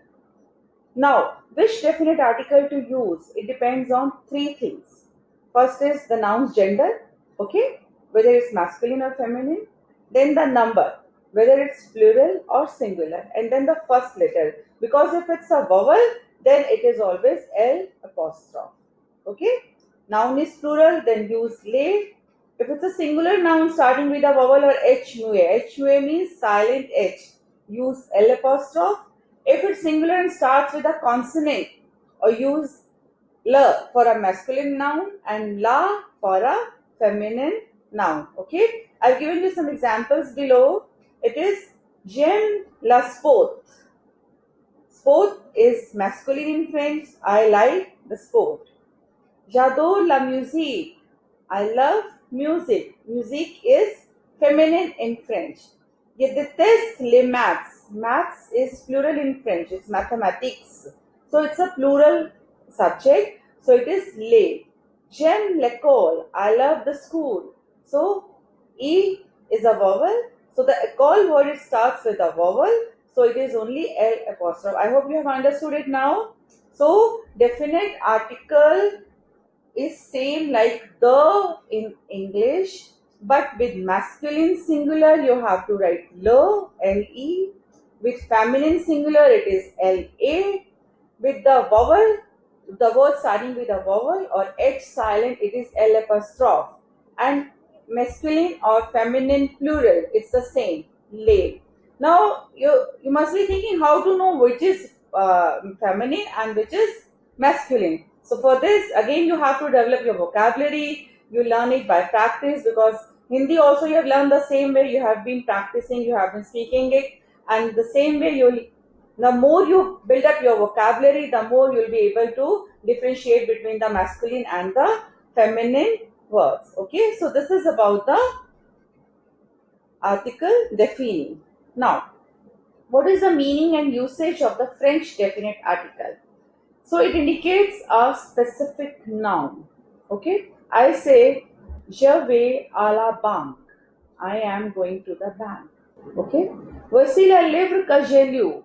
Now, which definite article to use? It depends on three things. First is the noun's gender, okay, whether it's masculine or feminine. Then the number, whether it's plural or singular. And then the first letter. Because if it's a vowel, then it is always L apostrophe. Okay. Noun is plural, then use le. If it's a singular noun starting with a vowel or H mue means silent H. Use L apostrophe. If it's singular and starts with a consonant, or use la for a masculine noun and la for a feminine noun. Okay, I've given you some examples below. It is j'aime la sport. Sport is masculine in French. I like the sport. J'adore la musique. I love music. Music is feminine in French. Je déteste les maths. Maths is plural in French. It's mathematics. So it's a plural subject. So it is les. J'aime l'école. I love the school. So E is a vowel. So the école word, it starts with a vowel. So it is only L apostrophe. I hope you have understood it now. So definite article is same like the in English, but with masculine singular you have to write le, le. With feminine singular it is la. With the vowel, the word starting with a vowel or H silent, it is L apostrophe. And masculine or feminine plural, it's the same, le. Now you must be thinking how to know which is feminine and which is masculine. So for this, again, you have to develop your vocabulary. You learn it by practice, because Hindi also you have learned the same way. You have been practicing, you have been speaking it, and the same way the more you build up your vocabulary, the more you'll be able to differentiate between the masculine and the feminine words. Okay, so this is about the article défini. Now, what is the meaning and usage of the French definite article? So it indicates a specific noun. Okay, I say je vais à la banque. I am going to the bank. Okay, voici le livre que j'ai lu.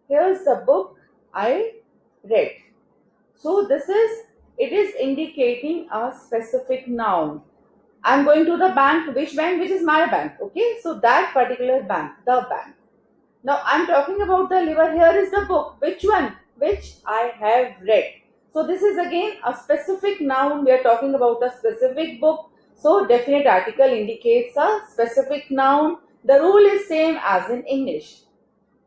Here's the book I read. So it is indicating a specific noun. I'm going to the bank. Which bank? Which is my bank. Okay, so that particular bank, the bank. Now I'm talking about the liver. Here is the book. Which one? Which I have read. So this is again a specific noun. We are talking about a specific book. So definite article indicates a specific noun. The rule is same as in English.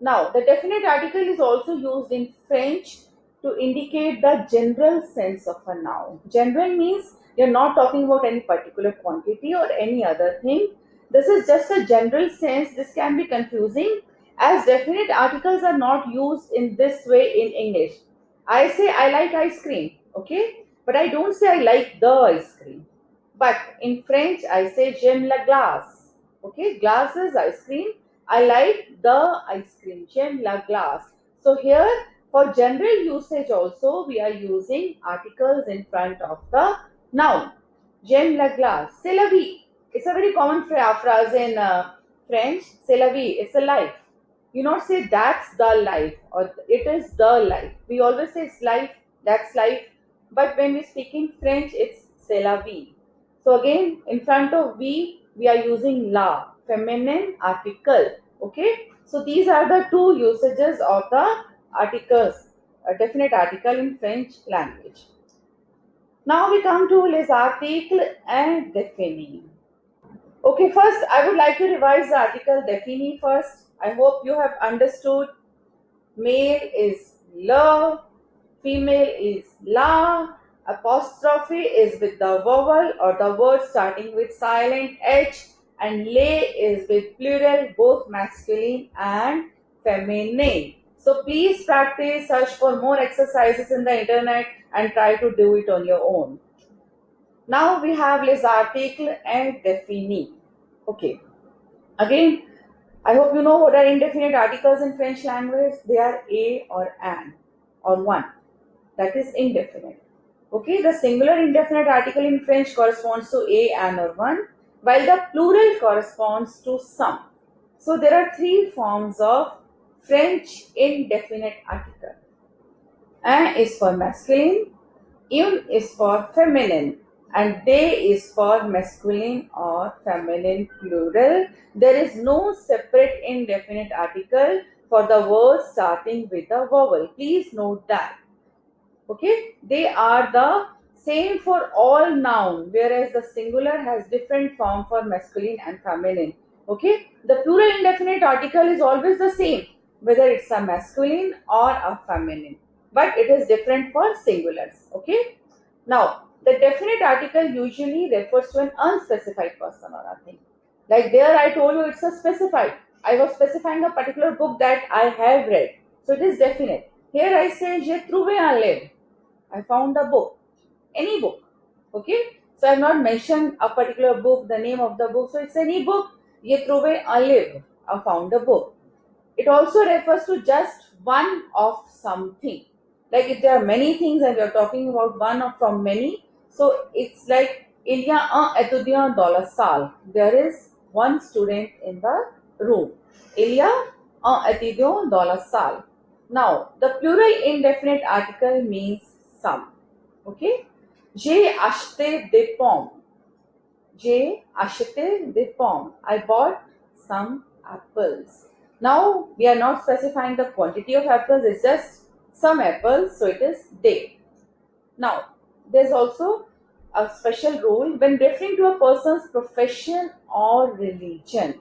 Now the definite article is also used in French to indicate the general sense of a noun. General means you're not talking about any particular quantity or any other thing. This is just a general sense. This can be confusing, as definite articles are not used in this way in English. I say I like ice cream, okay? But I don't say I like the ice cream. But in French, I say j'aime la glace, okay? Glace is ice cream. I like the ice cream, j'aime la glace. So here, for general usage also, we are using articles in front of the noun. J'aime la glace. C'est la vie. It's a very common phrase in French. C'est la vie. It's a life. You not say that's the life or it is the life. We always say it's life, that's life. But when we speak in French, it's c'est la vie. So again, in front of we are using la, feminine article. Okay. So these are the two usages of the articles, a definite article in French language. Now we come to les articles indéfinis. Okay, first I would like to revise the article défini first. I hope you have understood. Male is le, female is la, apostrophe is with the vowel or the word starting with silent H, and le is with plural, both masculine and feminine. So please practice, search for more exercises in the internet and try to do it on your own. Now we have les articles indéfinis. Okay. Again, I hope you know what are indefinite articles in French language. They are a or an or one. That is indefinite. Okay, the singular indefinite article in French corresponds to a, an or one, while the plural corresponds to some. So there are three forms of French indefinite article. Un is for masculine, une is for feminine, and they is for masculine or feminine plural. There is no separate indefinite article for the word starting with a vowel. Please note that. Okay, they are the same for all noun, whereas the singular has different form for masculine and feminine. Okay, the plural indefinite article is always the same, whether it's a masculine or a feminine, but it is different for singulars. Okay, now the definite article usually refers to an unspecified person or a thing. Like there I told you it's a specified. I was specifying a particular book that I have read, so it is definite. Here I say j'ai trouvé un livre. I found a book, any book. Okay, so I have not mentioned a particular book, the name of the book. So it's any book. J'ai trouvé un livre. I found a book. It also refers to just one of something. Like if there are many things and we are talking about one of from many, so it's like il y a un étudiant dans la salle. There is one student in the room. Il y a un étudiant dans la salle. Now, the plural indefinite article means some. Okay? J'ai acheté des pommes. J'ai acheté des pommes. I bought some apples. Now, we are not specifying the quantity of apples, it's just some apples, so it is they. Now, there's also a special rule when referring to a person's profession or religion.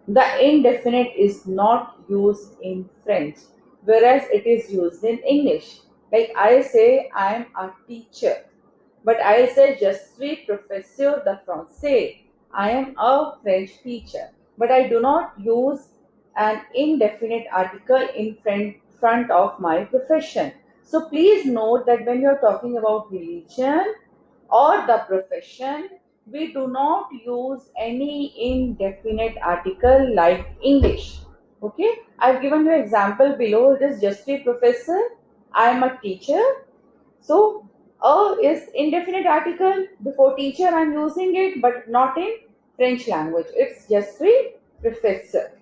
The indefinite is not used in French, whereas it is used in English. Like I say, I am a teacher, but I say, je suis professeur de français. I am a French teacher, but I do not use an indefinite article in front of my profession. So please note that when you are talking about religion or the profession, we do not use any indefinite article like English. Okay, I've given you example below. It is je suis professeur. I am a teacher. So a is indefinite article. Before teacher I am using it, but not in French language. It's je suis professeur.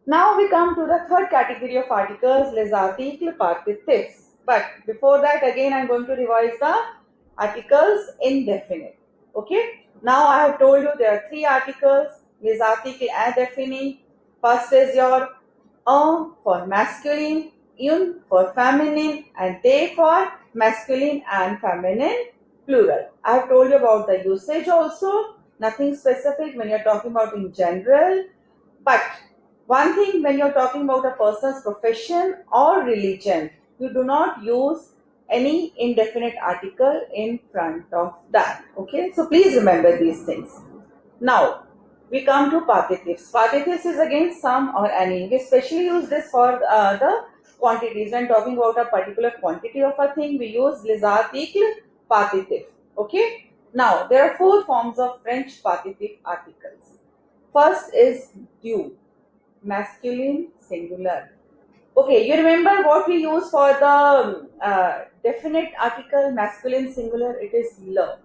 Now we come to the third category of articles, les articles partitifs. But before that, again I am going to revise the articles indefinite. Okay. Now I have told you there are three articles, les articles indéfinis. First is your un for masculine, une for feminine, and they for masculine and feminine plural. I have told you about the usage also. Nothing specific when you are talking about in general. But one thing, when you're talking about a person's profession or religion, you do not use any indefinite article in front of that. Okay, so please remember these things. Now, we come to partitifs. Partitifs is again some or any. We especially use this for the quantities. When talking about a particular quantity of a thing, we use les articles partitif. Okay. Now, there are four forms of French partitif articles. First is du, masculine singular. Okay, you remember what we use for the definite article masculine singular? It is le.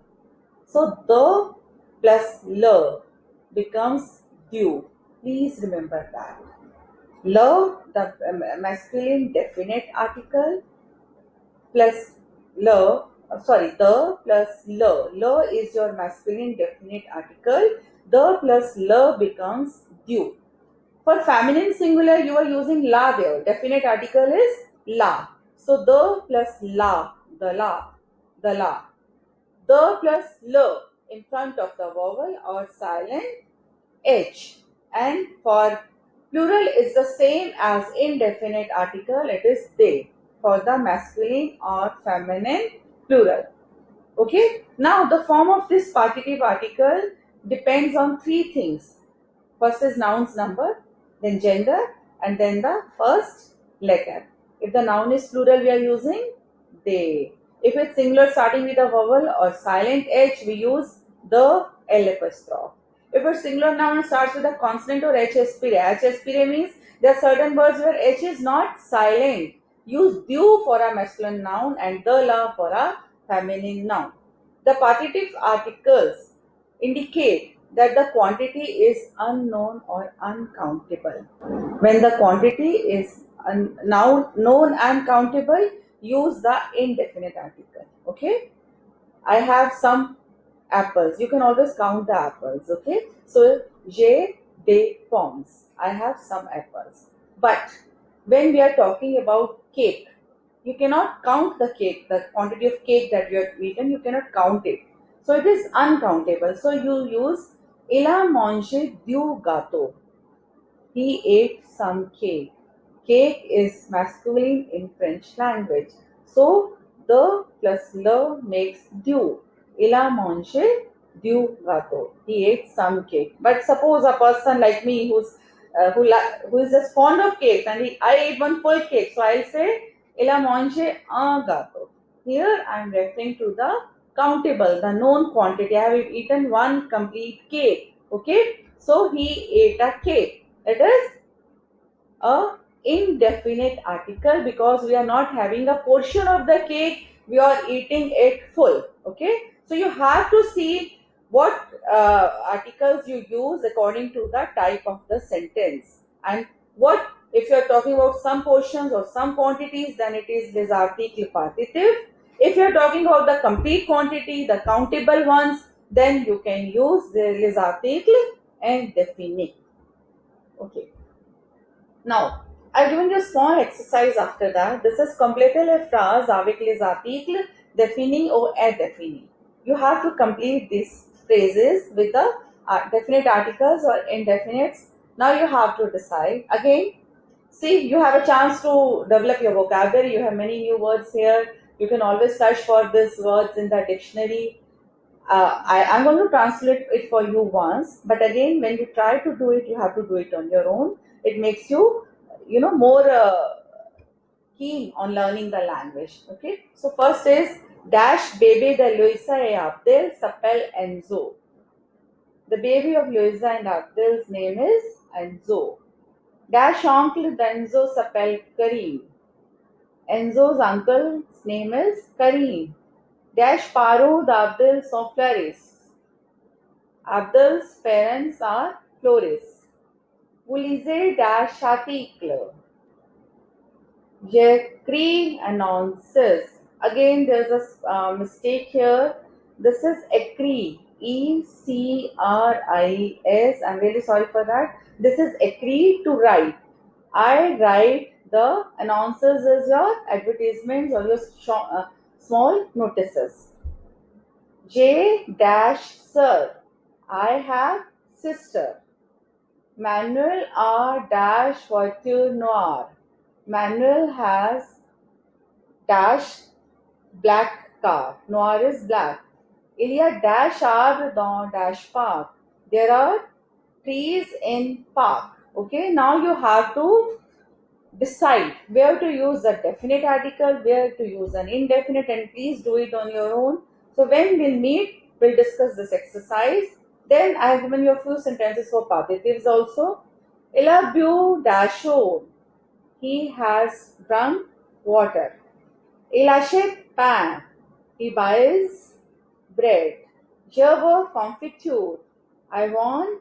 So the plus le becomes du. Please remember that. Le, the masculine definite article, plus le, the plus le. Le is your masculine definite article. The plus le becomes du. For feminine singular, you are using la there. Definite article is la. So the plus la, the la, the la. The plus le in front of the vowel or silent h. And for plural is the same as indefinite article, it is they for the masculine or feminine plural. Okay. Now the form of this partitive article depends on three things. First is noun's number, then gender, and then the first letter. If the noun is plural, we are using they. If it's singular starting with a vowel or silent H, we use the L apostrophe. If a singular noun starts with a consonant or H aspire, H aspire means there are certain words where H is not silent. Use du for a masculine noun and the la for a feminine noun. The partitive articles indicate that the quantity is unknown or uncountable. When the quantity is now known and countable, use the indefinite article. Okay, I have some apples. You can always count the apples. Okay, so j'ai des pommes. I have some apples. But when we are talking about cake, you cannot count the cake, the quantity of cake that you have eaten, you cannot count it. So it is uncountable. So you use il a mangé du gâteau. He ate some cake. Cake is masculine in French language. So the plus le makes du. Il a mangé du gâteau. He ate some cake. But suppose a person like me who is just fond of cakes and I ate one full cake. So I'll say il a mangé un gâteau. Here I am referring to the countable, the known quantity. I have eaten one complete cake. Okay. So he ate a cake. It is a indefinite article because we are not having a portion of the cake, we are eating it full. Okay, so you have to see what articles you use according to the type of the sentence, and what if you are talking about some portions or some quantities, then it is les articles partitif. If you are talking about the complete quantity, the countable ones, then you can use the les articles indéfinis. Okay. Now, I've given you a small exercise after that. This is compléter les phrases avec les articles définis ou indéfinis. You have to complete these phrases with the definite articles or indefinites. Now you have to decide. Again, see, you have a chance to develop your vocabulary. You have many new words here. You can always search for these words in the dictionary. I'm going to translate it for you once, but again, when you try to do it, you have to do it on your own. It makes you, more keen on learning the language. Okay, so first is dash bébé de Luisa et Abdel s'appelle Enzo. The baby of Luisa and Abdel's name is Enzo. Dash oncle d'Enzo s'appelle Karim. Enzo's uncle's name is Karim. Dash parents d'Abdel sont fleuristes. Abdel's parents are florists. Vous lisez dash article. J'écris announces. Again, there's a mistake here. This is écrit. E-C-R-I-S. I'm really sorry for that. This is écrit to write. I write the announcers as your advertisements or your small notices. J dash sir. I have sister. Manuel R dash voiture noire. Manuel has dash black car. Noir is black. Il y a dash arbre dans dash park. There are trees in park. Okay, now you have to decide where to use the definite article, where to use an indefinite, and please do it on your own. So when we'll meet, we'll discuss this exercise. Then I have given you a few sentences for partitives also. Il a bu dash chaud. He has drunk water. Il achète pain. He buys bread. Je veux confiture. I want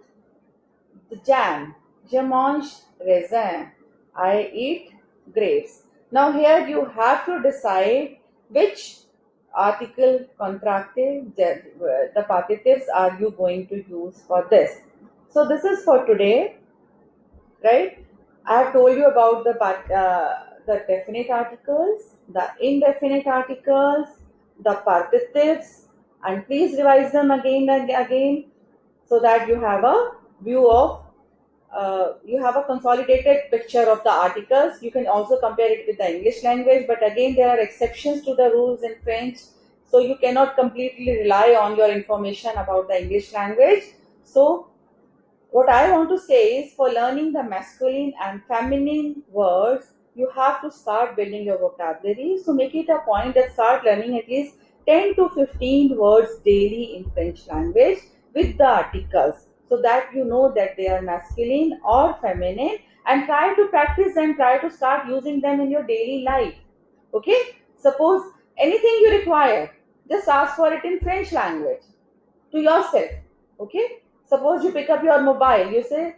the jam. Je mange raisin. I eat grapes. Now here you have to decide which article contractive, the partitives are you going to use for this. So this is for today, right? I have told you about the definite articles, the indefinite articles, the partitives, and please revise them again and again so that you have a view of you have a consolidated picture of the articles. You can also compare it with the English language, but again there are exceptions to the rules in French, so you cannot completely rely on your information about the English language. So What I want to say is, for learning the masculine and feminine words, you have to start building your vocabulary. So make it a point that start learning at least 10 to 15 words daily in French language with the articles, so that you know that they are masculine or feminine, and try to practice and try to start using them in your daily life. Okay? Suppose anything you require, just ask for it in French language to yourself. Okay? Suppose you pick up your mobile, you say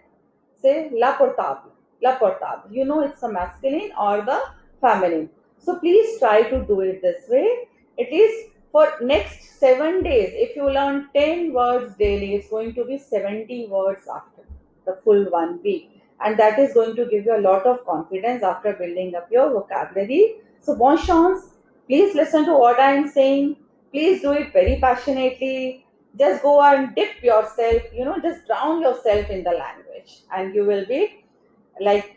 la portable. You know it's a masculine or the feminine. So please try to do it this way. At least for next 7 days, if you learn 10 words daily, it's going to be 70 words after the full 1 week. And that is going to give you a lot of confidence after building up your vocabulary. So bon chance, please listen to what I am saying. Please do it very passionately. Just go and dip yourself, just drown yourself in the language, and you will be like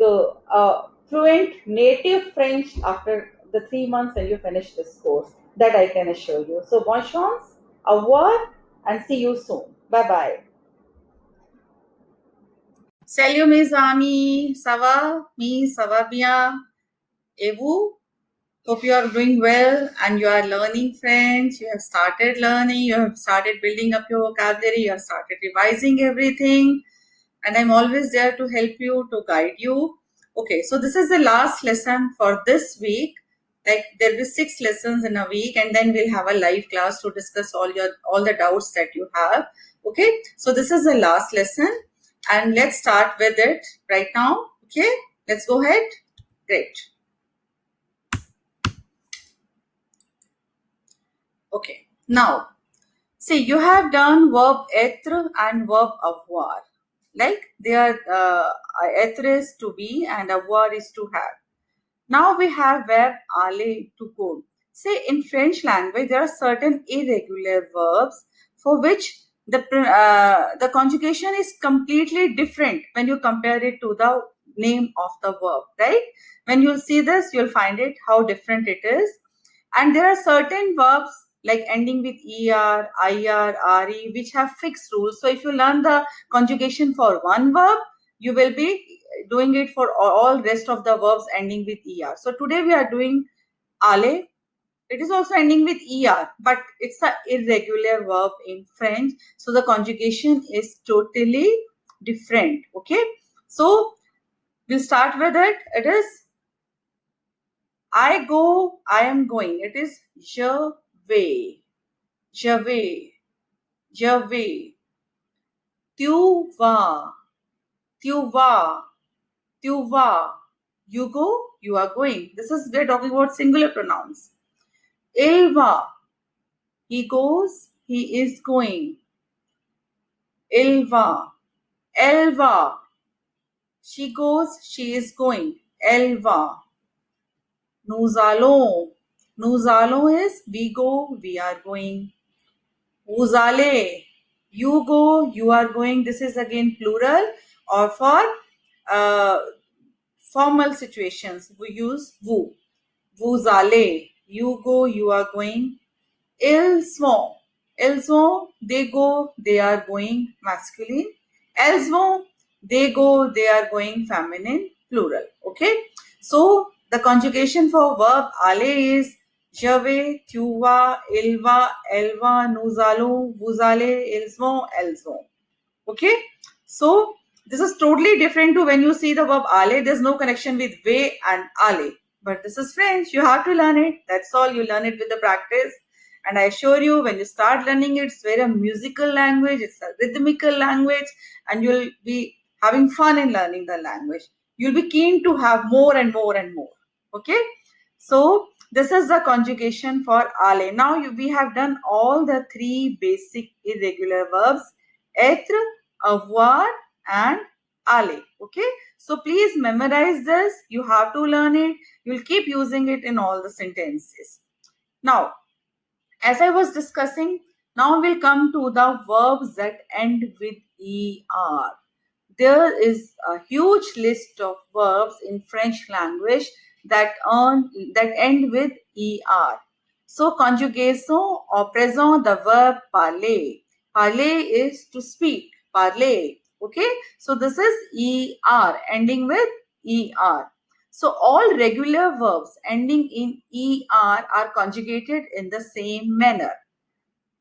fluent native French after the 3 months when you finish this course. That I can assure you. So bon chance, au revoir, and see you soon. Bye bye. Salut mes amis, ça va? Me, ça va bien. Et vous? Hope you are doing well and you are learning French. You have started learning, you have started building up your vocabulary, you have started revising everything. And I'm always there to help you, to guide you. Okay, so this is the last lesson for this week. Like there'll be 6 lessons in a week, and then we'll have a live class to discuss all the doubts that you have. Okay, so this is the last lesson, and let's start with it right now. Okay, let's go ahead. Great. Okay, now see, you have done verb être and verb avoir. Like they are être is to be and avoir is to have. Now we have verb aller, to go. Say in French language there are certain irregular verbs for which the conjugation is completely different when you compare it to the name of the verb, right? When you'll see this, you'll find it how different it is. And there are certain verbs like ending with er, ir, re, which have fixed rules. So if you learn the conjugation for one verb, you will be doing it for all rest of the verbs ending with er. So today we are doing aller. It is also ending with er, but it's an irregular verb in French. So the conjugation is totally different. Okay. So we'll start with it. It is I go, I am going. It is je vais, je vais, je vais. Tu vas, tu vas, tu vas. You go, you are going. This is we're talking about singular pronouns. Il va, he goes, he is going. Il va, elle va, she goes, she is going. Elle va. Nous allons. Nous allons is we go, we are going. Vous allez. You go, you are going. This is again plural, or for formal situations we use vous. Vous allez. You go, you are going. Ils vont. Ils vont, they go, they are going, masculine. Elles vont, they go, they are going, feminine, plural. Okay. So the conjugation for verb aller is je vais, tu vas, il va, elle va, nous allons, vous allez, ils vont, elles vont. Okay. So this is totally different to when you see the verb aller. There's no connection with vais and aller. But this is French. You have to learn it. That's all. You learn it with the practice. And I assure you, when you start learning it, it's very a musical language, it's a rhythmical language, and you'll be having fun in learning the language. You'll be keen to have more and more and more. Okay? So, this is the conjugation for aller. Now, we have done all the 3 basic irregular verbs, être, avoir, and aller. Okay? So, please memorize this. You have to learn it. You'll keep using it in all the sentences. Now, as I was discussing, now we'll come to the verbs that end with er. There is a huge list of verbs in French language that end with er. So conjugaison or présent the verb parler. Parler is to speak. Parler. Okay, so this is ER, ending with ER. So all regular verbs ending in ER are conjugated in the same manner.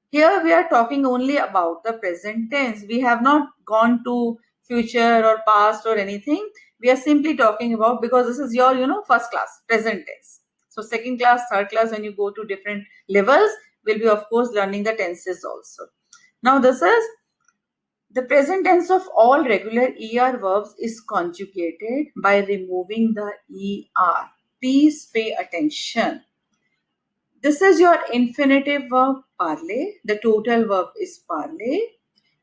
Here we are talking only about the present tense. We have not gone to future or past or anything. We are simply talking about, because this is your, first class, present tense. So second class, third class, when you go to different levels, will be of course learning the tenses also. Now this is the present tense of all regular ER verbs is conjugated by removing the ER. Please pay attention. This is your infinitive verb parler. The total verb is parler.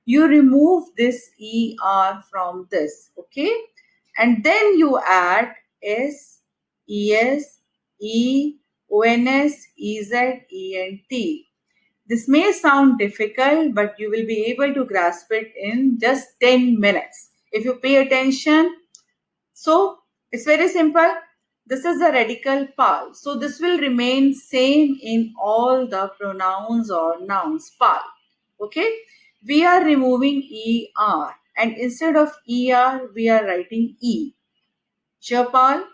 You remove this ER from this, okay? And then you add S, ES, E, ONS, EZ, ENT. This may sound difficult, but you will be able to grasp it in just 10 minutes. If you pay attention, so it's very simple. This is the radical pal. So this will remain same in all the pronouns or nouns, pal. Okay. We are removing ER, and instead of ER, we are writing E. Chapal,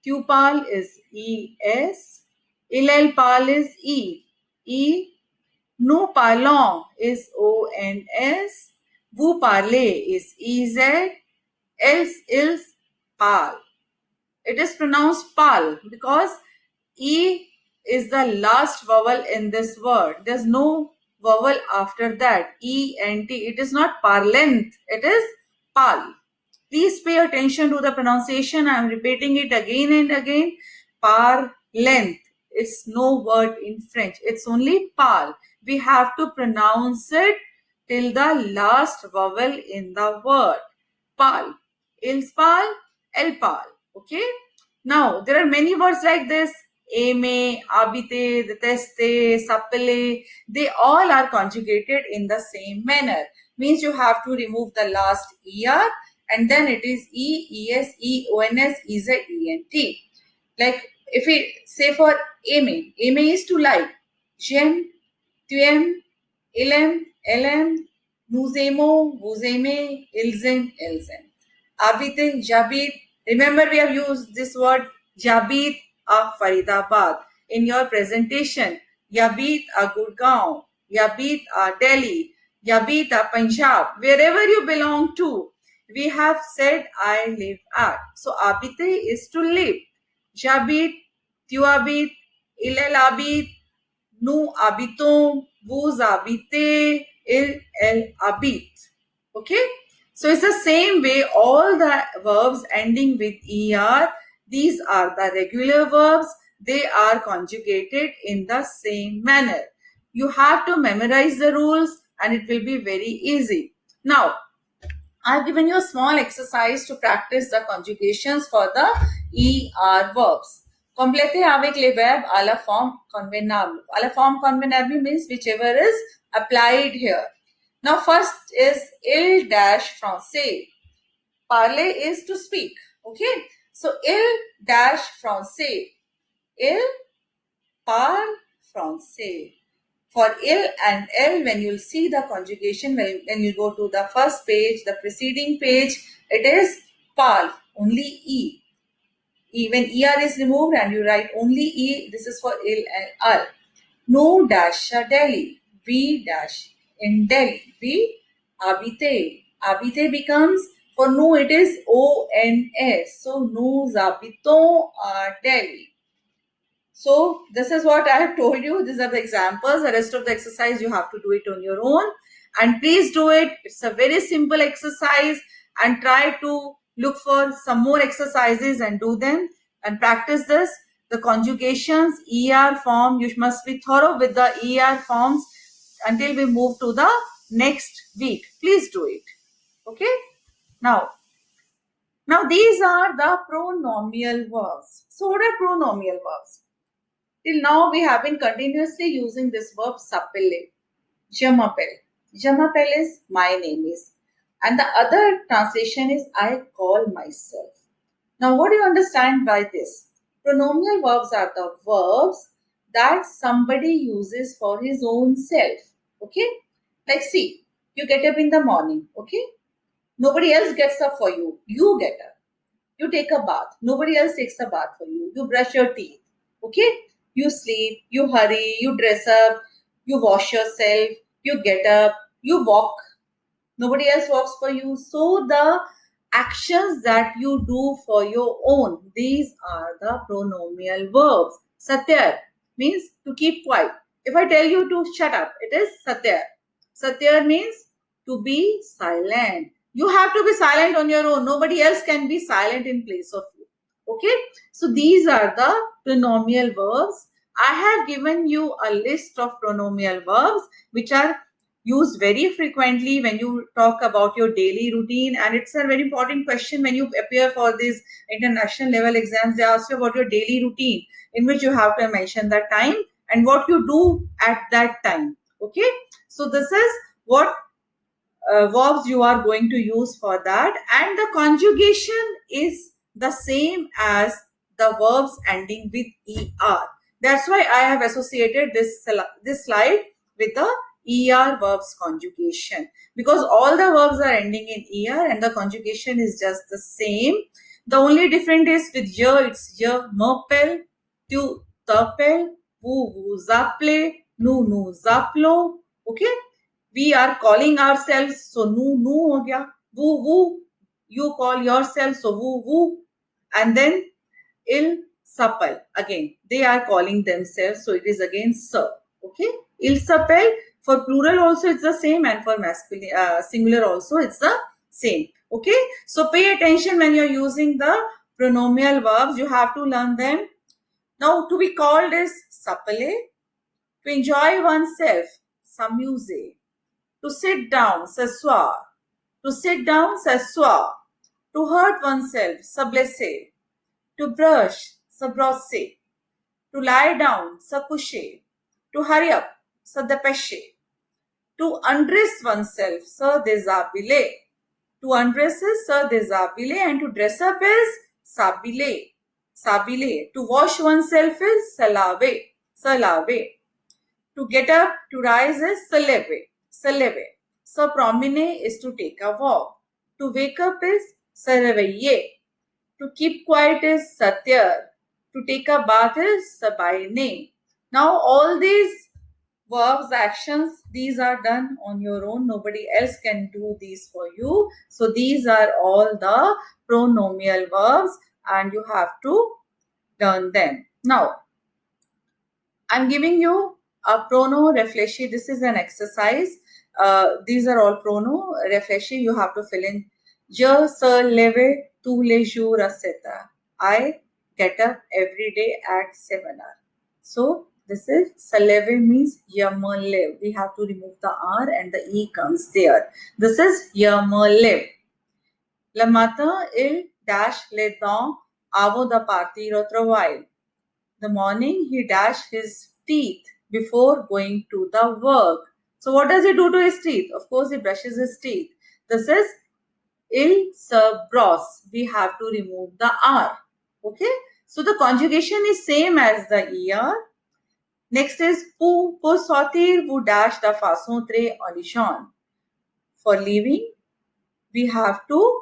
Qpal is ES, Ilelpal is E. E. Nous parlons is ONS, vous parlez is EZ, else is PAL. It is pronounced PAL because E is the last vowel in this word. There's no vowel after that. ENT. It is not parlent. It is PAL. Please pay attention to the pronunciation. I am repeating it again and again. Parlent. It's no word in French. It's only PAL. We have to pronounce it till the last vowel in the word. PAL. Ils parlent, elles parlent. Okay. Now, there are many words like this. Aimer, habiter, detester, s'appeler. They all are conjugated in the same manner. Means you have to remove the last ER and then it is E, ES, E, ONS, EZ, ENT. Like if we say for aimer, aimer is to like. J'aime, tu aimes, il aime, elle aime, nous aimons, vous aimez, ils aiment, elles aiment. Habiter, j'habite. Remember we have used this word j'habite à Faridabad in your presentation. J'habite à Gurgaon, j'habite à Delhi, j'habite à Punjab. Wherever you belong to, we have said I live at. So habiter is to live. J'habite, tu habites, il habite, nous habitons, vous habitez, elle habite. Okay? So it's the same way, all the verbs ending with ER, these are the regular verbs. They are conjugated in the same manner. You have to memorize the rules and it will be very easy. Now, I've given you a small exercise to practice the conjugations for the ER verbs. Complétez avec les verbes à la forme convenable. À la forme convenable means whichever is applied here. Now first is il dash français. Parler is to speak. Okay. So il dash français. Il parle français. For il and elle, when you'll see the conjugation, when you go to the first page, the preceding page, it is parle, only E. When ER is removed and you write only E, this is for il and al. No dash Delhi. We dash in Delhi. We habite. Habite becomes, for no it is ONS. So nous habitons Delhi. So this is what I have told you. These are the examples. The rest of the exercise you have to do it on your own. And please do it. It's a very simple exercise, and try to look for some more exercises and do them and practice this. The conjugations, ER form, you must be thorough with the ER forms until we move to the next week. Please do it. Okay. Now these are the pronominal verbs. So what are pronominal verbs? Till now we have been continuously using this verb s'appeler. Je m'appelle. Je m'appelle is my name is. And the other translation is I call myself. Now what do you understand by this? Pronominal verbs are the verbs that somebody uses for his own self. Okay? Like see, you get up in the morning. Okay? Nobody else gets up for you. You get up. You take a bath. Nobody else takes a bath for you. You brush your teeth. Okay? You sleep. You hurry. You dress up. You wash yourself. You get up. You walk. Nobody else walks for you. So the actions that you do for your own, these are the pronominal verbs. Satyar means to keep quiet. If I tell you to shut up, it is satyar. Satyar means to be silent. You have to be silent on your own. Nobody else can be silent in place of you. Okay? So these are the pronominal verbs. I have given you a list of pronominal verbs which are used very frequently when you talk about your daily routine, and it's a very important question when you appear for these international level exams. They ask you about your daily routine in which you have to mention the time and what you do at that time. Okay, so this is what verbs you are going to use for that, and the conjugation is the same as the verbs ending with er. That's why I have associated this slide with the er verbs conjugation, because all the verbs are ending in er and the conjugation is just the same. The only difference is with ye, it's ye merpel, tu tapel, vu zaple, nu zaplo. Okay, we are calling ourselves, so nu ho gaya, vu you call yourself, so vu, and then il sapal, again they are calling themselves, so it is again sir. Okay, il sapel, for plural also it's the same, and for masculine singular also it's the same. Okay, so pay attention when you're using the pronominal verbs. You have to learn them. Now, to be called is sapale, to enjoy oneself, s'amuse, to sit down, s'asseoir, to sit down, s'asseoir, to hurt oneself, se blesser, to brush, se brosser, to lie down, se coucher, to hurry up, se dépêcher, to undress oneself, se déshabiller, to undress is se déshabiller, and to dress up is s'habiller, s'habiller, to wash oneself is se laver, se laver, to get up, to rise is se lever, se lever. So promener is to take a walk. To wake up is se réveiller. To keep quiet is satyar. To take a bath is se baigner. Now all these verbs, actions, these are done on your own. Nobody else can do these for you. So these are all the pronominal verbs and you have to learn them. Now, I'm giving you a prono réfléchi. This is an exercise. These are all prono réfléchi. You have to fill in. Je se lève tous les jours à 7 heures. I get up every day at 7 hours. So this is se lève means je me lève. We have to remove the R and the E comes there. This is je me lève. Le matin, il dash les dents avant de partir au travail. The morning, he dashed his teeth before going to the work. So what does he do to his teeth? Of course, he brushes his teeth. This is il se brosse. We have to remove the R. Okay. So the conjugation is same as the ER. Next is pour sortir, vous dash de façon très alléchante. For leaving, we have to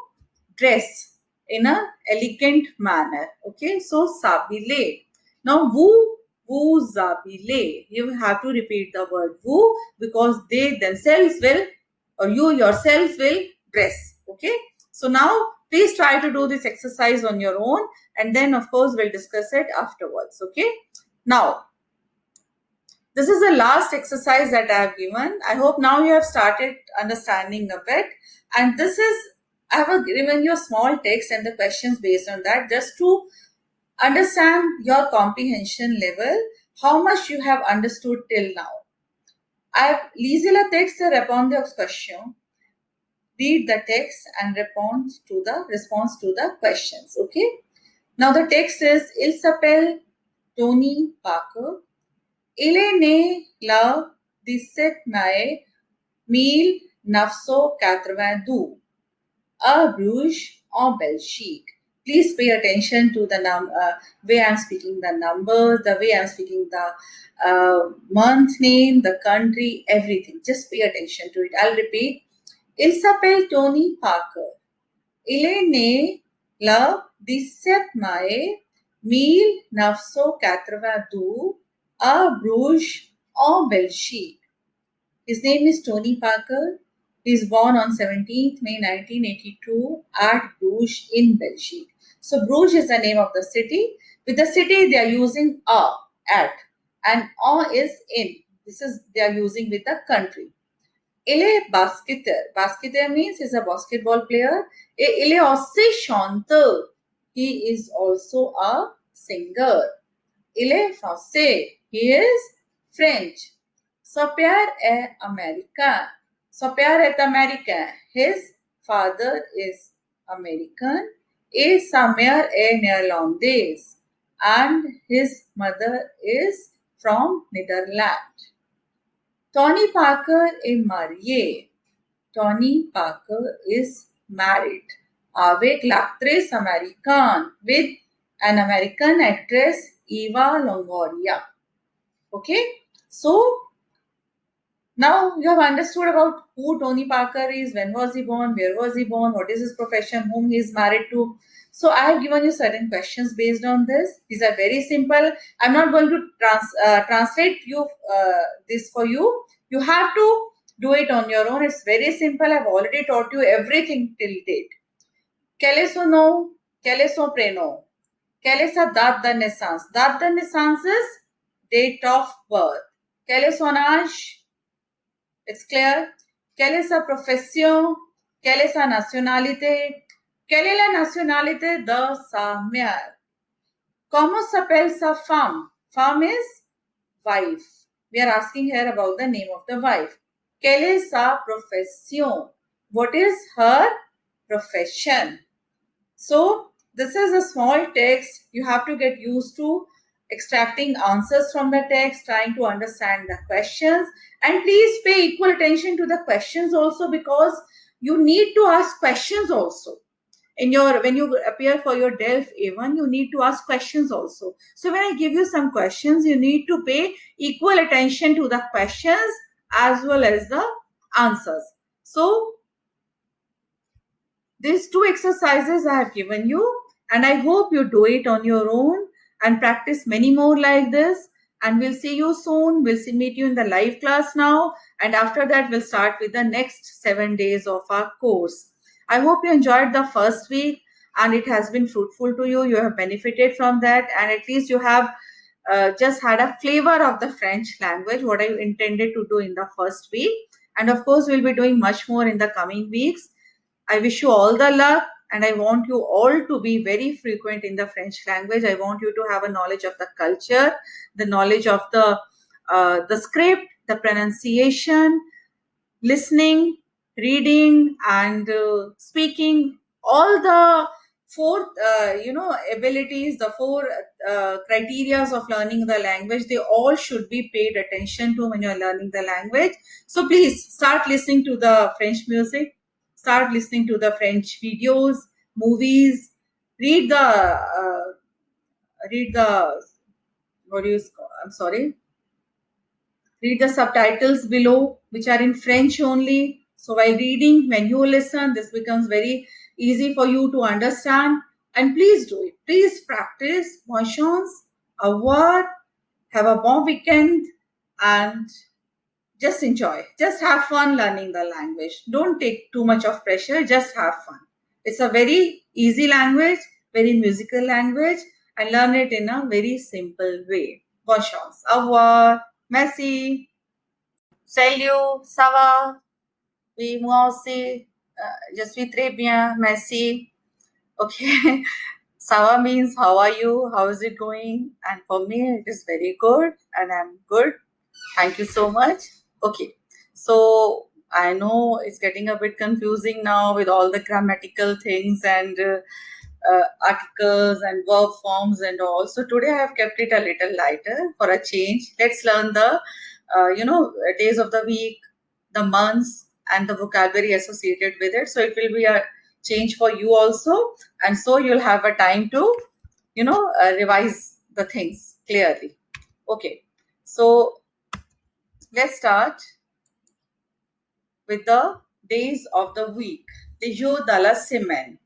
dress in an elegant manner. Okay. So s'habiller. Now, vous habillez. You have to repeat the word vous because they themselves will, or you yourselves will dress. Okay. So now, please try to do this exercise on your own, and then of course we'll discuss it afterwards. Okay. Now, this is the last exercise that I have given. I hope now you have started understanding a bit. And this is, I have given you a small text and the questions based on that just to understand your comprehension level, how much you have understood till now. I lisez le texte et répondez aux questions. Read the text and response to the questions. Okay. Now the text is, il s'appelle Tony Parker. Il est né le 17 mai 1982 à Bruges, en Belgique. Please pay attention to the way I'm speaking the numbers, the way I'm speaking the month name, the country, everything. Just pay attention to it. I'll repeat. Il s'appelle Tony Parker. Il est né le 17 mai 1982 à Bruges, en Belgique. His name is Tony Parker. He is born on 17th May 1982 at Bruges in Belgium. So Bruges is the name of the city. With the city, they are using a, at, and a is in. This is they are using with the country. Il est basketteur. Basketteur means he's a basketball player. Et il est aussi chanteur. He is also a singer. Il est français. He is French. Son père est américain. Son père est américain. His father is American. Et sa mère est néerlandaise. And his mother is from Netherlands. Tony Parker est marié. Tony Parker is married avec l'actrice américaine, with an American actress, Eva Longoria. Okay, so now you have understood about who Tony Parker is, when was he born, where was he born, what is his profession, whom he is married to. So I have given you certain questions based on this. These are very simple. I'm not going to translate this for you. You have to do it on your own. It's very simple. I've already taught you everything till date. Quel est son nom? Quel est son prénom? Quelle est sa date de naissance? Date de naissance is date of birth. Quel est son âge? It's clear. Quelle est sa profession? Quelle est sa nationalité? Quelle est la nationalité de sa mère? Comment s'appelle sa femme? Femme is wife. We are asking here about the name of the wife. Quelle est sa profession? What is her profession? So, this is a small text. You have to get used to extracting answers from the text, trying to understand the questions, and please pay equal attention to the questions also, because you need to ask questions also. When you appear for your DELF A1, you need to ask questions also. So when I give you some questions, you need to pay equal attention to the questions as well as the answers. So these two exercises I have given you, and I hope you do it on your own and practice many more like this. And we'll see you soon. We'll meet you in the live class now. And after that, we'll start with the next 7 days of our course. I hope you enjoyed the first week and it has been fruitful to you. You have benefited from that, and at least you have just had a flavor of the French language, what I intended to do in the first week. And of course, we'll be doing much more in the coming weeks. I wish you all the luck, and I want you all to be very frequent in the French language. I want you to have a knowledge of the culture, the knowledge of the script, the pronunciation, listening, reading, and speaking. All the four, abilities, the four criteria of learning the language, they all should be paid attention to when you are learning the language. So please start listening to the French music. Start listening to the French videos, movies. Read the Read the subtitles below, which are in French only. So while reading, when you listen, this becomes very easy for you to understand. And please do it. Please practice. Bonne chance. Au revoir. Have a bon weekend. And just enjoy. Just have fun learning the language. Don't take too much of pressure. Just have fun. It's a very easy language, very musical language, and learn it in a very simple way. Bonne chance. Au revoir. Merci. Salut. Ça va? Oui, moi aussi. Je suis très bien. Merci. Okay. Sawa means how are you? How is it going? And for me, it is very good, and I'm good. Thank you so much. Okay, so I know it's getting a bit confusing now with all the grammatical things and articles and verb forms and all. So today I have kept it a little lighter for a change. Let's learn the, days of the week, the months, and the vocabulary associated with it. So it will be a change for you also. And so you'll have a time to, revise the things clearly. Okay, so let's start with the days of the week. Les jours de la semaine.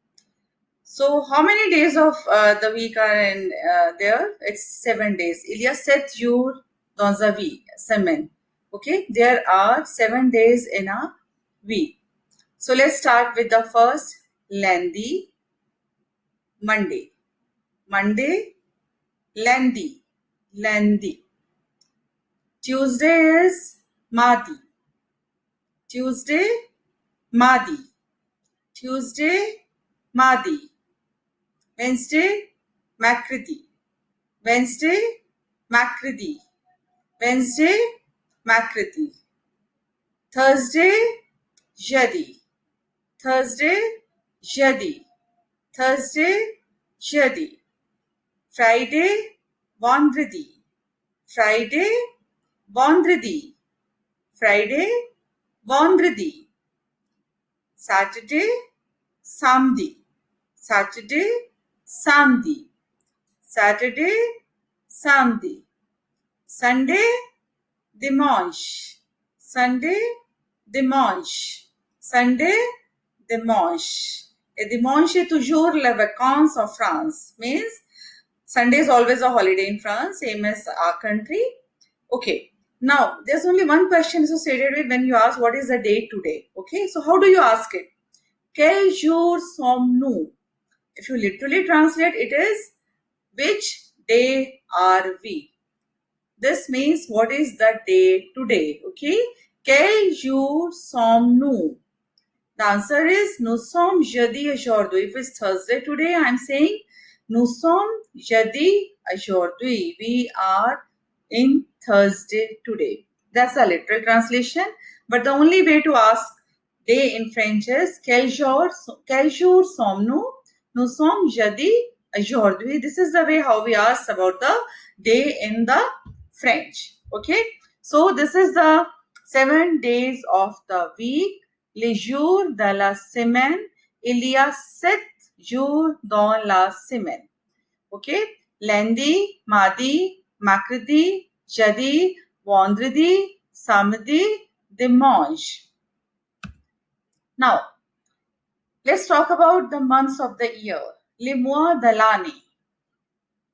So, how many days of the week are in there? It's 7 days. Il y a 7 jours dans la vie, semaine. Okay, there are 7 days in a week. So, let's start with the first, lundi, Monday. Monday, lundi, lundi. Tuesday is mardi. Tuesday, mardi. Tuesday, mardi. Wednesday, mercredi. Wednesday, mercredi. Wednesday, mercredi. Thursday, jeudi. Thursday, jeudi. Thursday, jeudi. Friday, vendredi. Friday, vendredi. Friday, vendredi. Saturday, samedi. Saturday, samedi. Saturday, samedi. Sunday, dimanche. Sunday, dimanche. Sunday, dimanche. Et dimanche est toujours les vacances en France. Means Sunday is always a holiday in France, same as our country. Okay. Now, there's only one question associated with when you ask what is the date today. Okay. So, how do you ask it? Quel jour sommes-nous? If you literally translate, it is which day are we? This means what is the day today? Okay. Quel jour sommes-nous? The answer is nous sommes jeudi aujourd'hui. If it's Thursday today, I'm saying nous sommes jeudi aujourd'hui. We are in Thursday today. That's a literal translation. But the only way to ask day in French is quel jour sommes-nous? Nous sommes jeudi aujourd'hui. This is the way how we ask about the day in the French. Okay. So this is the 7 days of the week. Les jours de la semaine. Il y a 7 jours dans la semaine. Okay. Lundi, mardi, mercredi, jeudi, vendredi, samedi, dimanche. Now, let's talk about the months of the year. Les mois de l'année.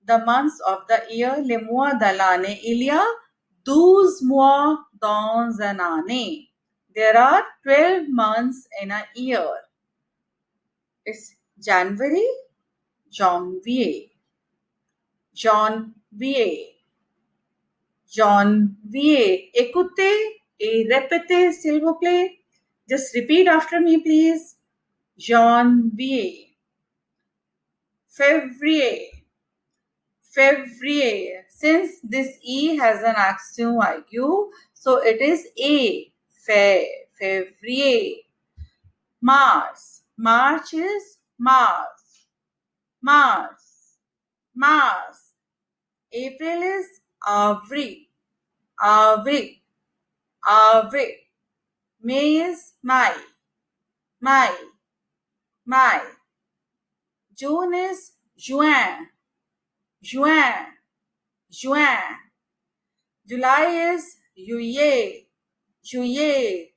The months of the year, les mois de l'année. Il y a 12 mois dans une année. There are 12 months in a year. It's January, janvier, janvier, janvier. Écoutez et répétez, s'il vous plaît. Just repeat after me, please. Janvier, février, février. Since this E has an accent IQ, so it is A. Février. Mars. March is Mars. Mars. Mars. April is Avril. Avril. Avril. May is May. May. May. June is Juin. Juin. Juin. July is Juillet. Juillet.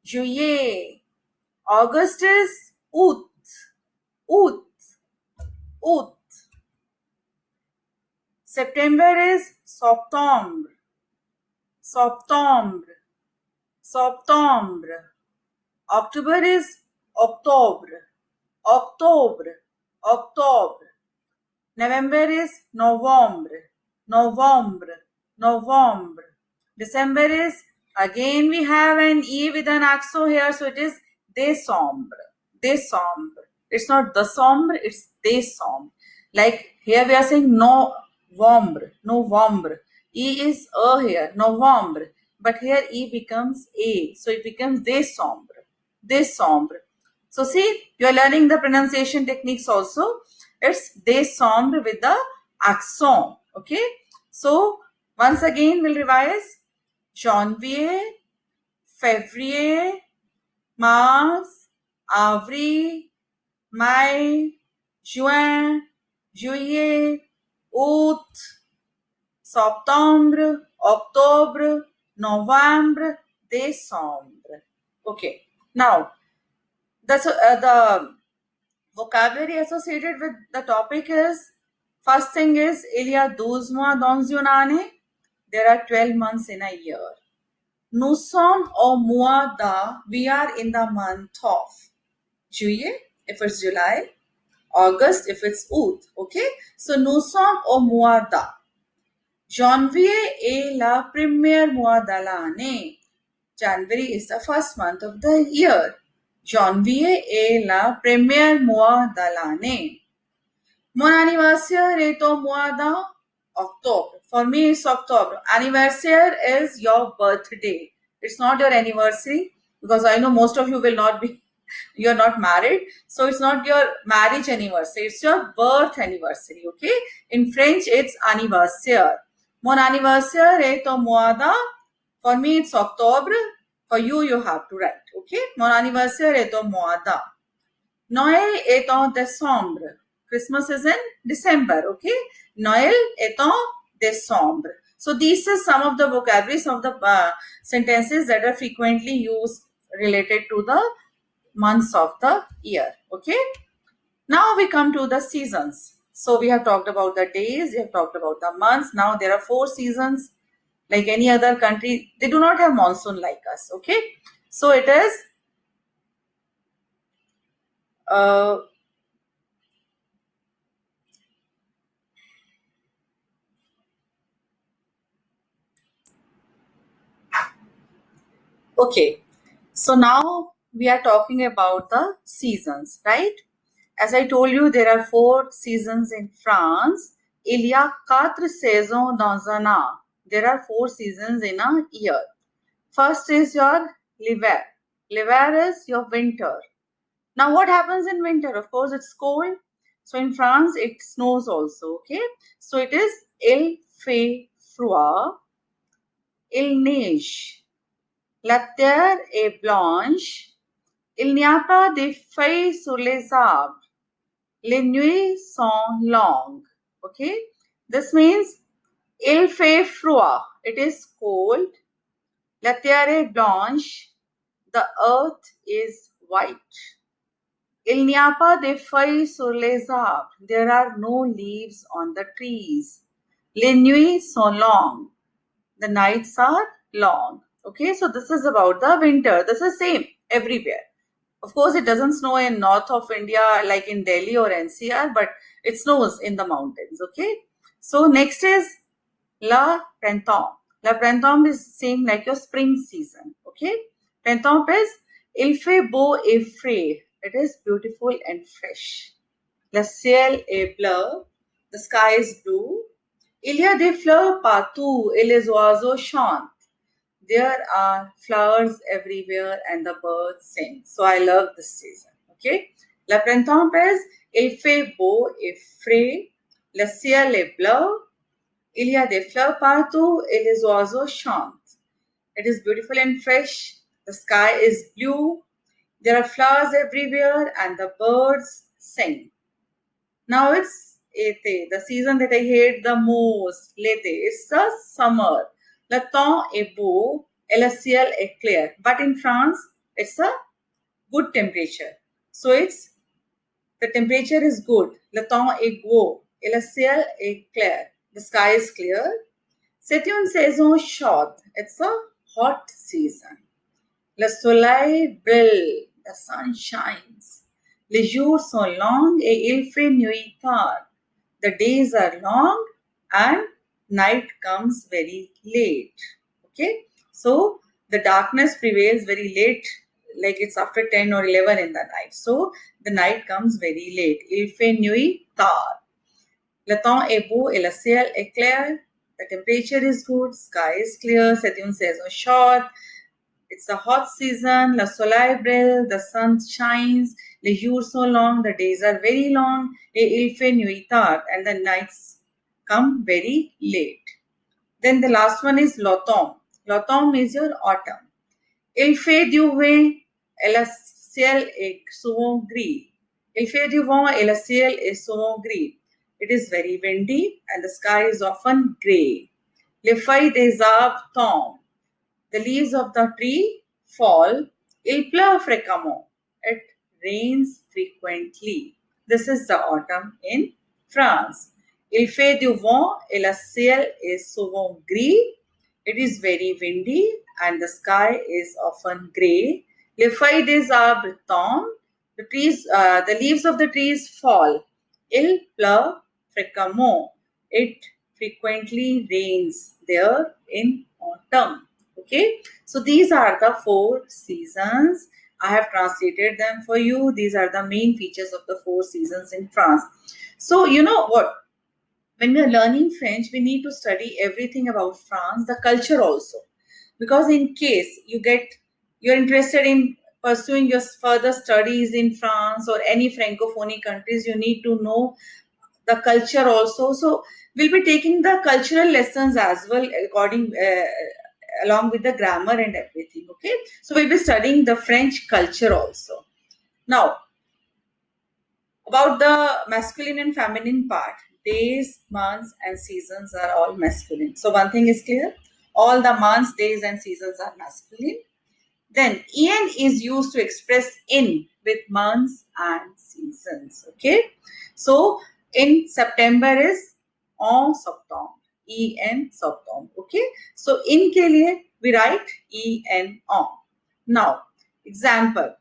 Juillet. August is Août. Août. Août. September is Septembre. Septembre. Septembre. October is Octobre. Octobre. Octobre. November is Novembre. Novembre. Novembre. December is, again we have an E with an accent here, so it is Décembre. Décembre. It's not December, it's Décembre. Like here we are saying November. November. E is A here, November. But here E becomes A. So it becomes Décembre. Décembre. So see, you are learning the pronunciation techniques also. It's Décembre with the accent. Okay. So once again we'll revise. Janvier, février, mars, avril, mai, juin, juillet, août, septembre, octobre, November, December. Okay. Now, the vocabulary associated with the topic is, first thing is, il y a 12 mois dans une année. There are 12 months in a year. Nous sommes au mois de, we are in the month of juillet, if it's July, August, if it's août, okay? So, nous sommes au mois de. Janvier est le premier mois de l'année. January is the first month of the year. Janvier est le premier mois de l'année. Mon anniversaire est au mois d'octobre. For me, it's October. Anniversary is your birthday. It's not your anniversary, because I know most of you will not be, you're not married. So it's not your marriage anniversary. It's your birth anniversary, okay? In French, it's anniversaire. Mon anniversaire est au mois de, for me, it's October. For you, you have to write, okay? Mon anniversaire est au mois de. Noël est en décembre. Christmas is in December, okay? Noël est en décembre. So these are some of the vocabularies of the sentences that are frequently used related to the months of the year, okay? Now we come to the seasons. So we have talked about the days, we have talked about the months. Now there are 4 seasons. Like any other country, they do not have monsoon like us, okay? So it is okay. So now we are talking about the seasons, right? As I told you, there are 4 seasons in France. Il y a 4 saisons dans un an. There are 4 seasons in a year. First is your l'hiver. L'hiver is your winter. Now, what happens in winter? Of course, it's cold. So in France, it snows also, okay? So it is il fait froid, il neige. La terre est blanche. Il n'y a pas de feuilles sur les arbres. Les nuits sont longues. Okay? This means il fait froid. It is cold. La terre est blanche. The earth is white. Il n'y a pas de feuilles sur les arbres. There are no leaves on the trees. Les nuits sont longues. The nights are long. Okay, so this is about the winter. This is same everywhere. Of course, it doesn't snow in north of India like in Delhi or NCR, but it snows in the mountains. Okay, so next is la printemps. La printemps is same like your spring season. Okay, printemps is il fait beau et frais. It is beautiful and fresh. Le ciel est bleu. The sky is blue. Il y a des fleurs partout et les oiseaux chantent. There are flowers everywhere and the birds sing. So I love this season. Okay. Le printemps is il fait beau et frais. Le ciel est bleu. Il y a des fleurs partout et les oiseaux chantent. It is beautiful and fresh. The sky is blue. There are flowers everywhere and the birds sing. Now it's été, the season that I hate the most. L'été, it's the summer. Le temps est beau et le ciel est clair. But in France, it's a good temperature. So it's, the temperature is good. Le temps est beau et le ciel est clair. The sky is clear. C'est une saison chaude. It's a hot season. Le soleil brille. The sun shines. Les jours sont longs et il fait nuit tard. The days are long and night comes very late. Okay, so the darkness prevails very late, like it's after 10 or 11 in the night. So the night comes very late. Il fait nuit tard. Le temps est beau et le ciel est clair. The temperature is good. Sky is clear. C'est une saison chaude. It's a hot season. Le soleil brille. The sun shines. Les jours sont longs. The days are very long. Et il fait nuit tard. And the nights come very late. Then the last one is l'automne. L'automne is your autumn. Il fait du vent et le ciel est souvent gris. Il fait du vent et le ciel est souvent gris. It is very windy and the sky is often grey. Les feuilles des arbres tombent. The leaves of the tree fall. Il pleut fréquemment. It rains frequently. This is the autumn in France. Il fait du vent et le ciel est souvent gris. It is very windy and the sky is often grey. Les feuilles des arbres tombent. The leaves of the trees fall. Il pleut fréquemment. It frequently rains there in autumn. Okay, so these are the 4 seasons. I have translated them for you. These are the main features of the 4 seasons in France. So you know what? When we are learning French, we need to study everything about France, the culture also. Because in case you're interested in pursuing your further studies in France or any Francophone countries, you need to know the culture also. So we'll be taking the cultural lessons as well along with the grammar and everything. Okay, so we'll be studying the French culture also. Now, about the masculine and feminine part, days, months, and seasons are all masculine. So one thing is clear: all the months, days, and seasons are masculine. Then en is used to express in with months and seasons. Okay, so in September is en septembre, en septembre. Okay, so in के लिए we write en en. Now example: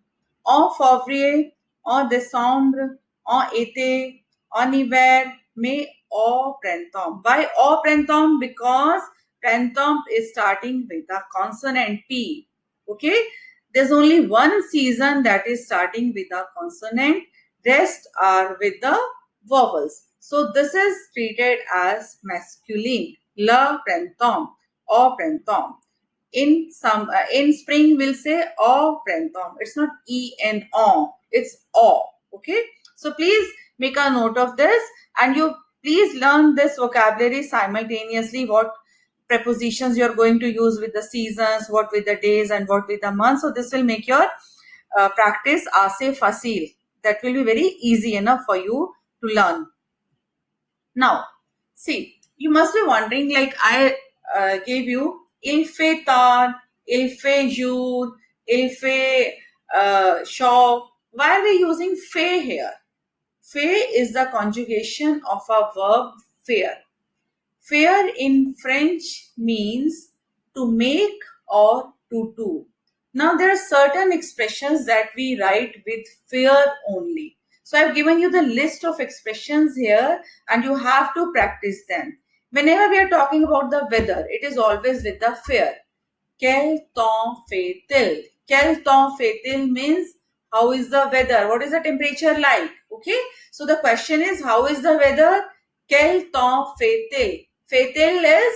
en février, en décembre, en été, en hiver, mais au printemps. Why au printemps? Because printemps is starting with a consonant P. Okay, there's only one season that is starting with a consonant, rest are with the vowels. So this is treated as masculine. Le printemps, au printemps. In spring we'll say au printemps. It's not en en, it's au. Okay, so please make a note of this, and you please learn this vocabulary simultaneously, what prepositions you're going to use with the seasons, what with the days, and what with the months. So this will make your practice assez facile. That will be very easy enough for you to learn. Now, see, you must be wondering, like I gave you il fait tard, il fait jour, il fait chaud. Why are we using fait here? Fait is the conjugation of a verb faire. Faire in French means to make or to do. Now there are certain expressions that we write with faire only. So I've given you the list of expressions here and you have to practice them. Whenever we are talking about the weather, it is always with the faire. Quel temps fait-il? Quel temps fait-il means how is the weather? What is the temperature like? Okay. So the question is, how is the weather? Quel temps fait-il? Fait-il is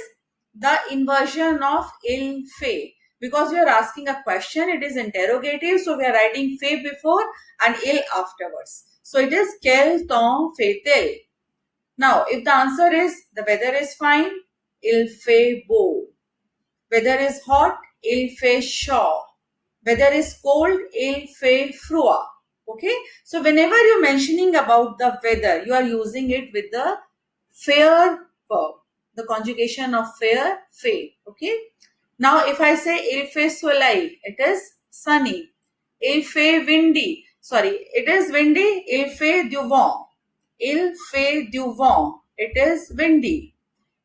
the inversion of il fait. Because we are asking a question, it is interrogative. So we are writing fait before and il afterwards. So it is quel temps fait-il? Now, if the answer is the weather is fine, il fait beau. Weather is hot, il fait chaud. Weather is cold, il fait froid. Okay. So whenever you're mentioning about the weather, you are using it with the faire verb. The conjugation of faire, fait. Okay. Now if I say il fait soleil, it is sunny. Il fait windy. Sorry, it is windy. Il fait du vent. Il fait du vent. It is windy.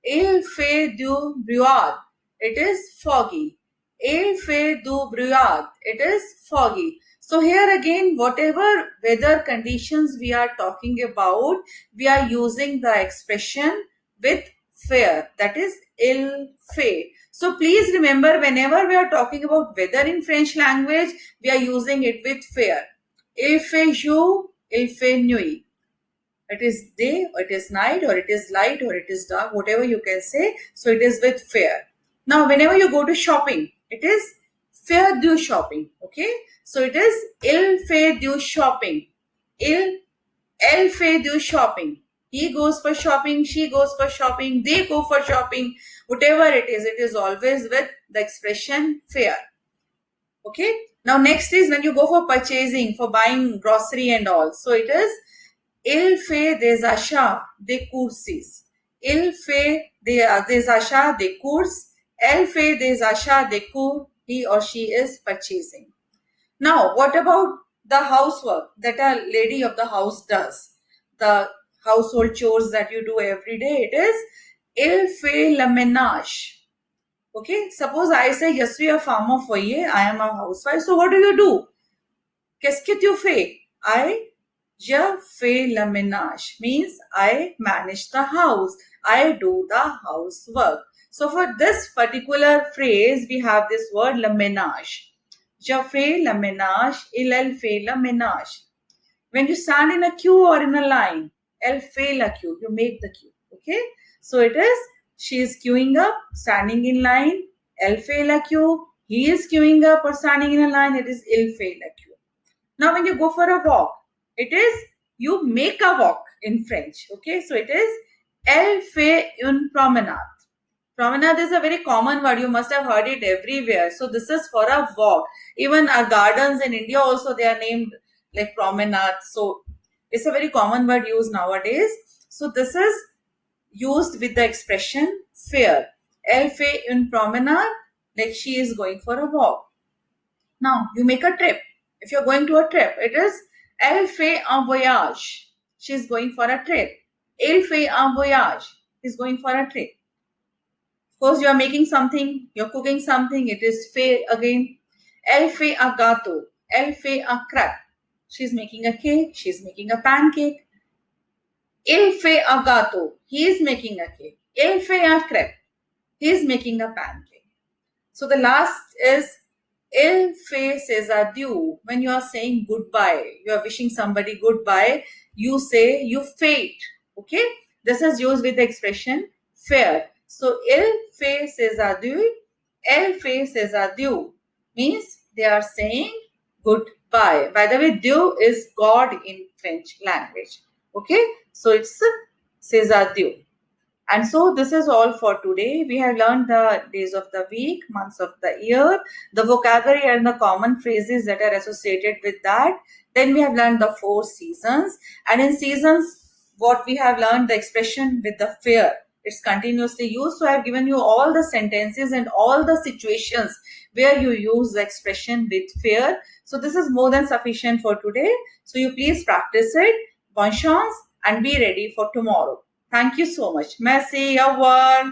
Il fait du brouillard. It is foggy. Il fait du brouillard. It is foggy. So here again, whatever weather conditions we are talking about, we are using the expression with faire. That is il fait. So please remember, whenever we are talking about weather in French language, we are using it with faire. Il fait jour, il fait nuit. It is day, or it is night, or it is light, or it is dark, whatever you can say. So it is with faire. Now, whenever you go to shopping, it is faire du shopping. Okay. So it is il fait du shopping. Elle fait du shopping. He goes for shopping, she goes for shopping, they go for shopping. Whatever it is always with the expression faire. Okay. Now next is when you go for purchasing, for buying grocery and all. So it is il fait des achats, des courses. Il fait des achats, des courses. Elle fait des achats, des cours. He or she is purchasing. Now, what about the housework that a lady of the house does? The household chores that you do every day, it is il fait le ménage. Okay, suppose I say, yes, we are farmer foyer, I am a housewife. So what do? Qu'est-ce que tu fais? Je fais le ménage means I manage the house. I do the housework. So for this particular phrase, we have this word le ménage. Je fais le ménage, elle fait le ménage. When you stand in a queue or in a line, elle fait la queue. You make the queue. Okay? So it is, she is queuing up, standing in line, elle fait la queue. He is queuing up or standing in a line, it is il fait la queue. Now when you go for a walk, it is you make a walk in French. Okay, so it is elle fait une promenade. Promenade is a very common word. You must have heard it everywhere. So this is for a walk. Even our gardens in India also, they are named like promenade. So it's a very common word used nowadays. So this is used with the expression faire. Elle fait une promenade, like she is going for a walk. Now you make a trip. If you're going to a trip, it is elle fait un voyage. She's going for a trip. Il fait un voyage. He's going for a trip. Of course, you are making something, you're cooking something, it is fait again. Elle fait un gâteau. Elle fait un crêpe. She's making a cake, she's making a pancake. Il fait un gâteau. He is making a cake. Il fait un crêpe. He is making a pancake. So the last is il fait ses adieux. When you are saying goodbye, you are wishing somebody goodbye, you say you fate. Okay? This is used with the expression faire. So il fait ses adieux. Elle fait ses adieux means they are saying goodbye. By the way, Dieu is God in French language. Okay? So it's ses adieux. And so this is all for today. We have learned the days of the week, months of the year, the vocabulary and the common phrases that are associated with that. Then we have learned the 4 seasons. And in seasons, what we have learned, the expression with the fear. It's continuously used. So I have given you all the sentences and all the situations where you use the expression with fear. So this is more than sufficient for today. So you please practice it. Bonne chance and be ready for tomorrow. Thank you so much. Merci. Au revoir.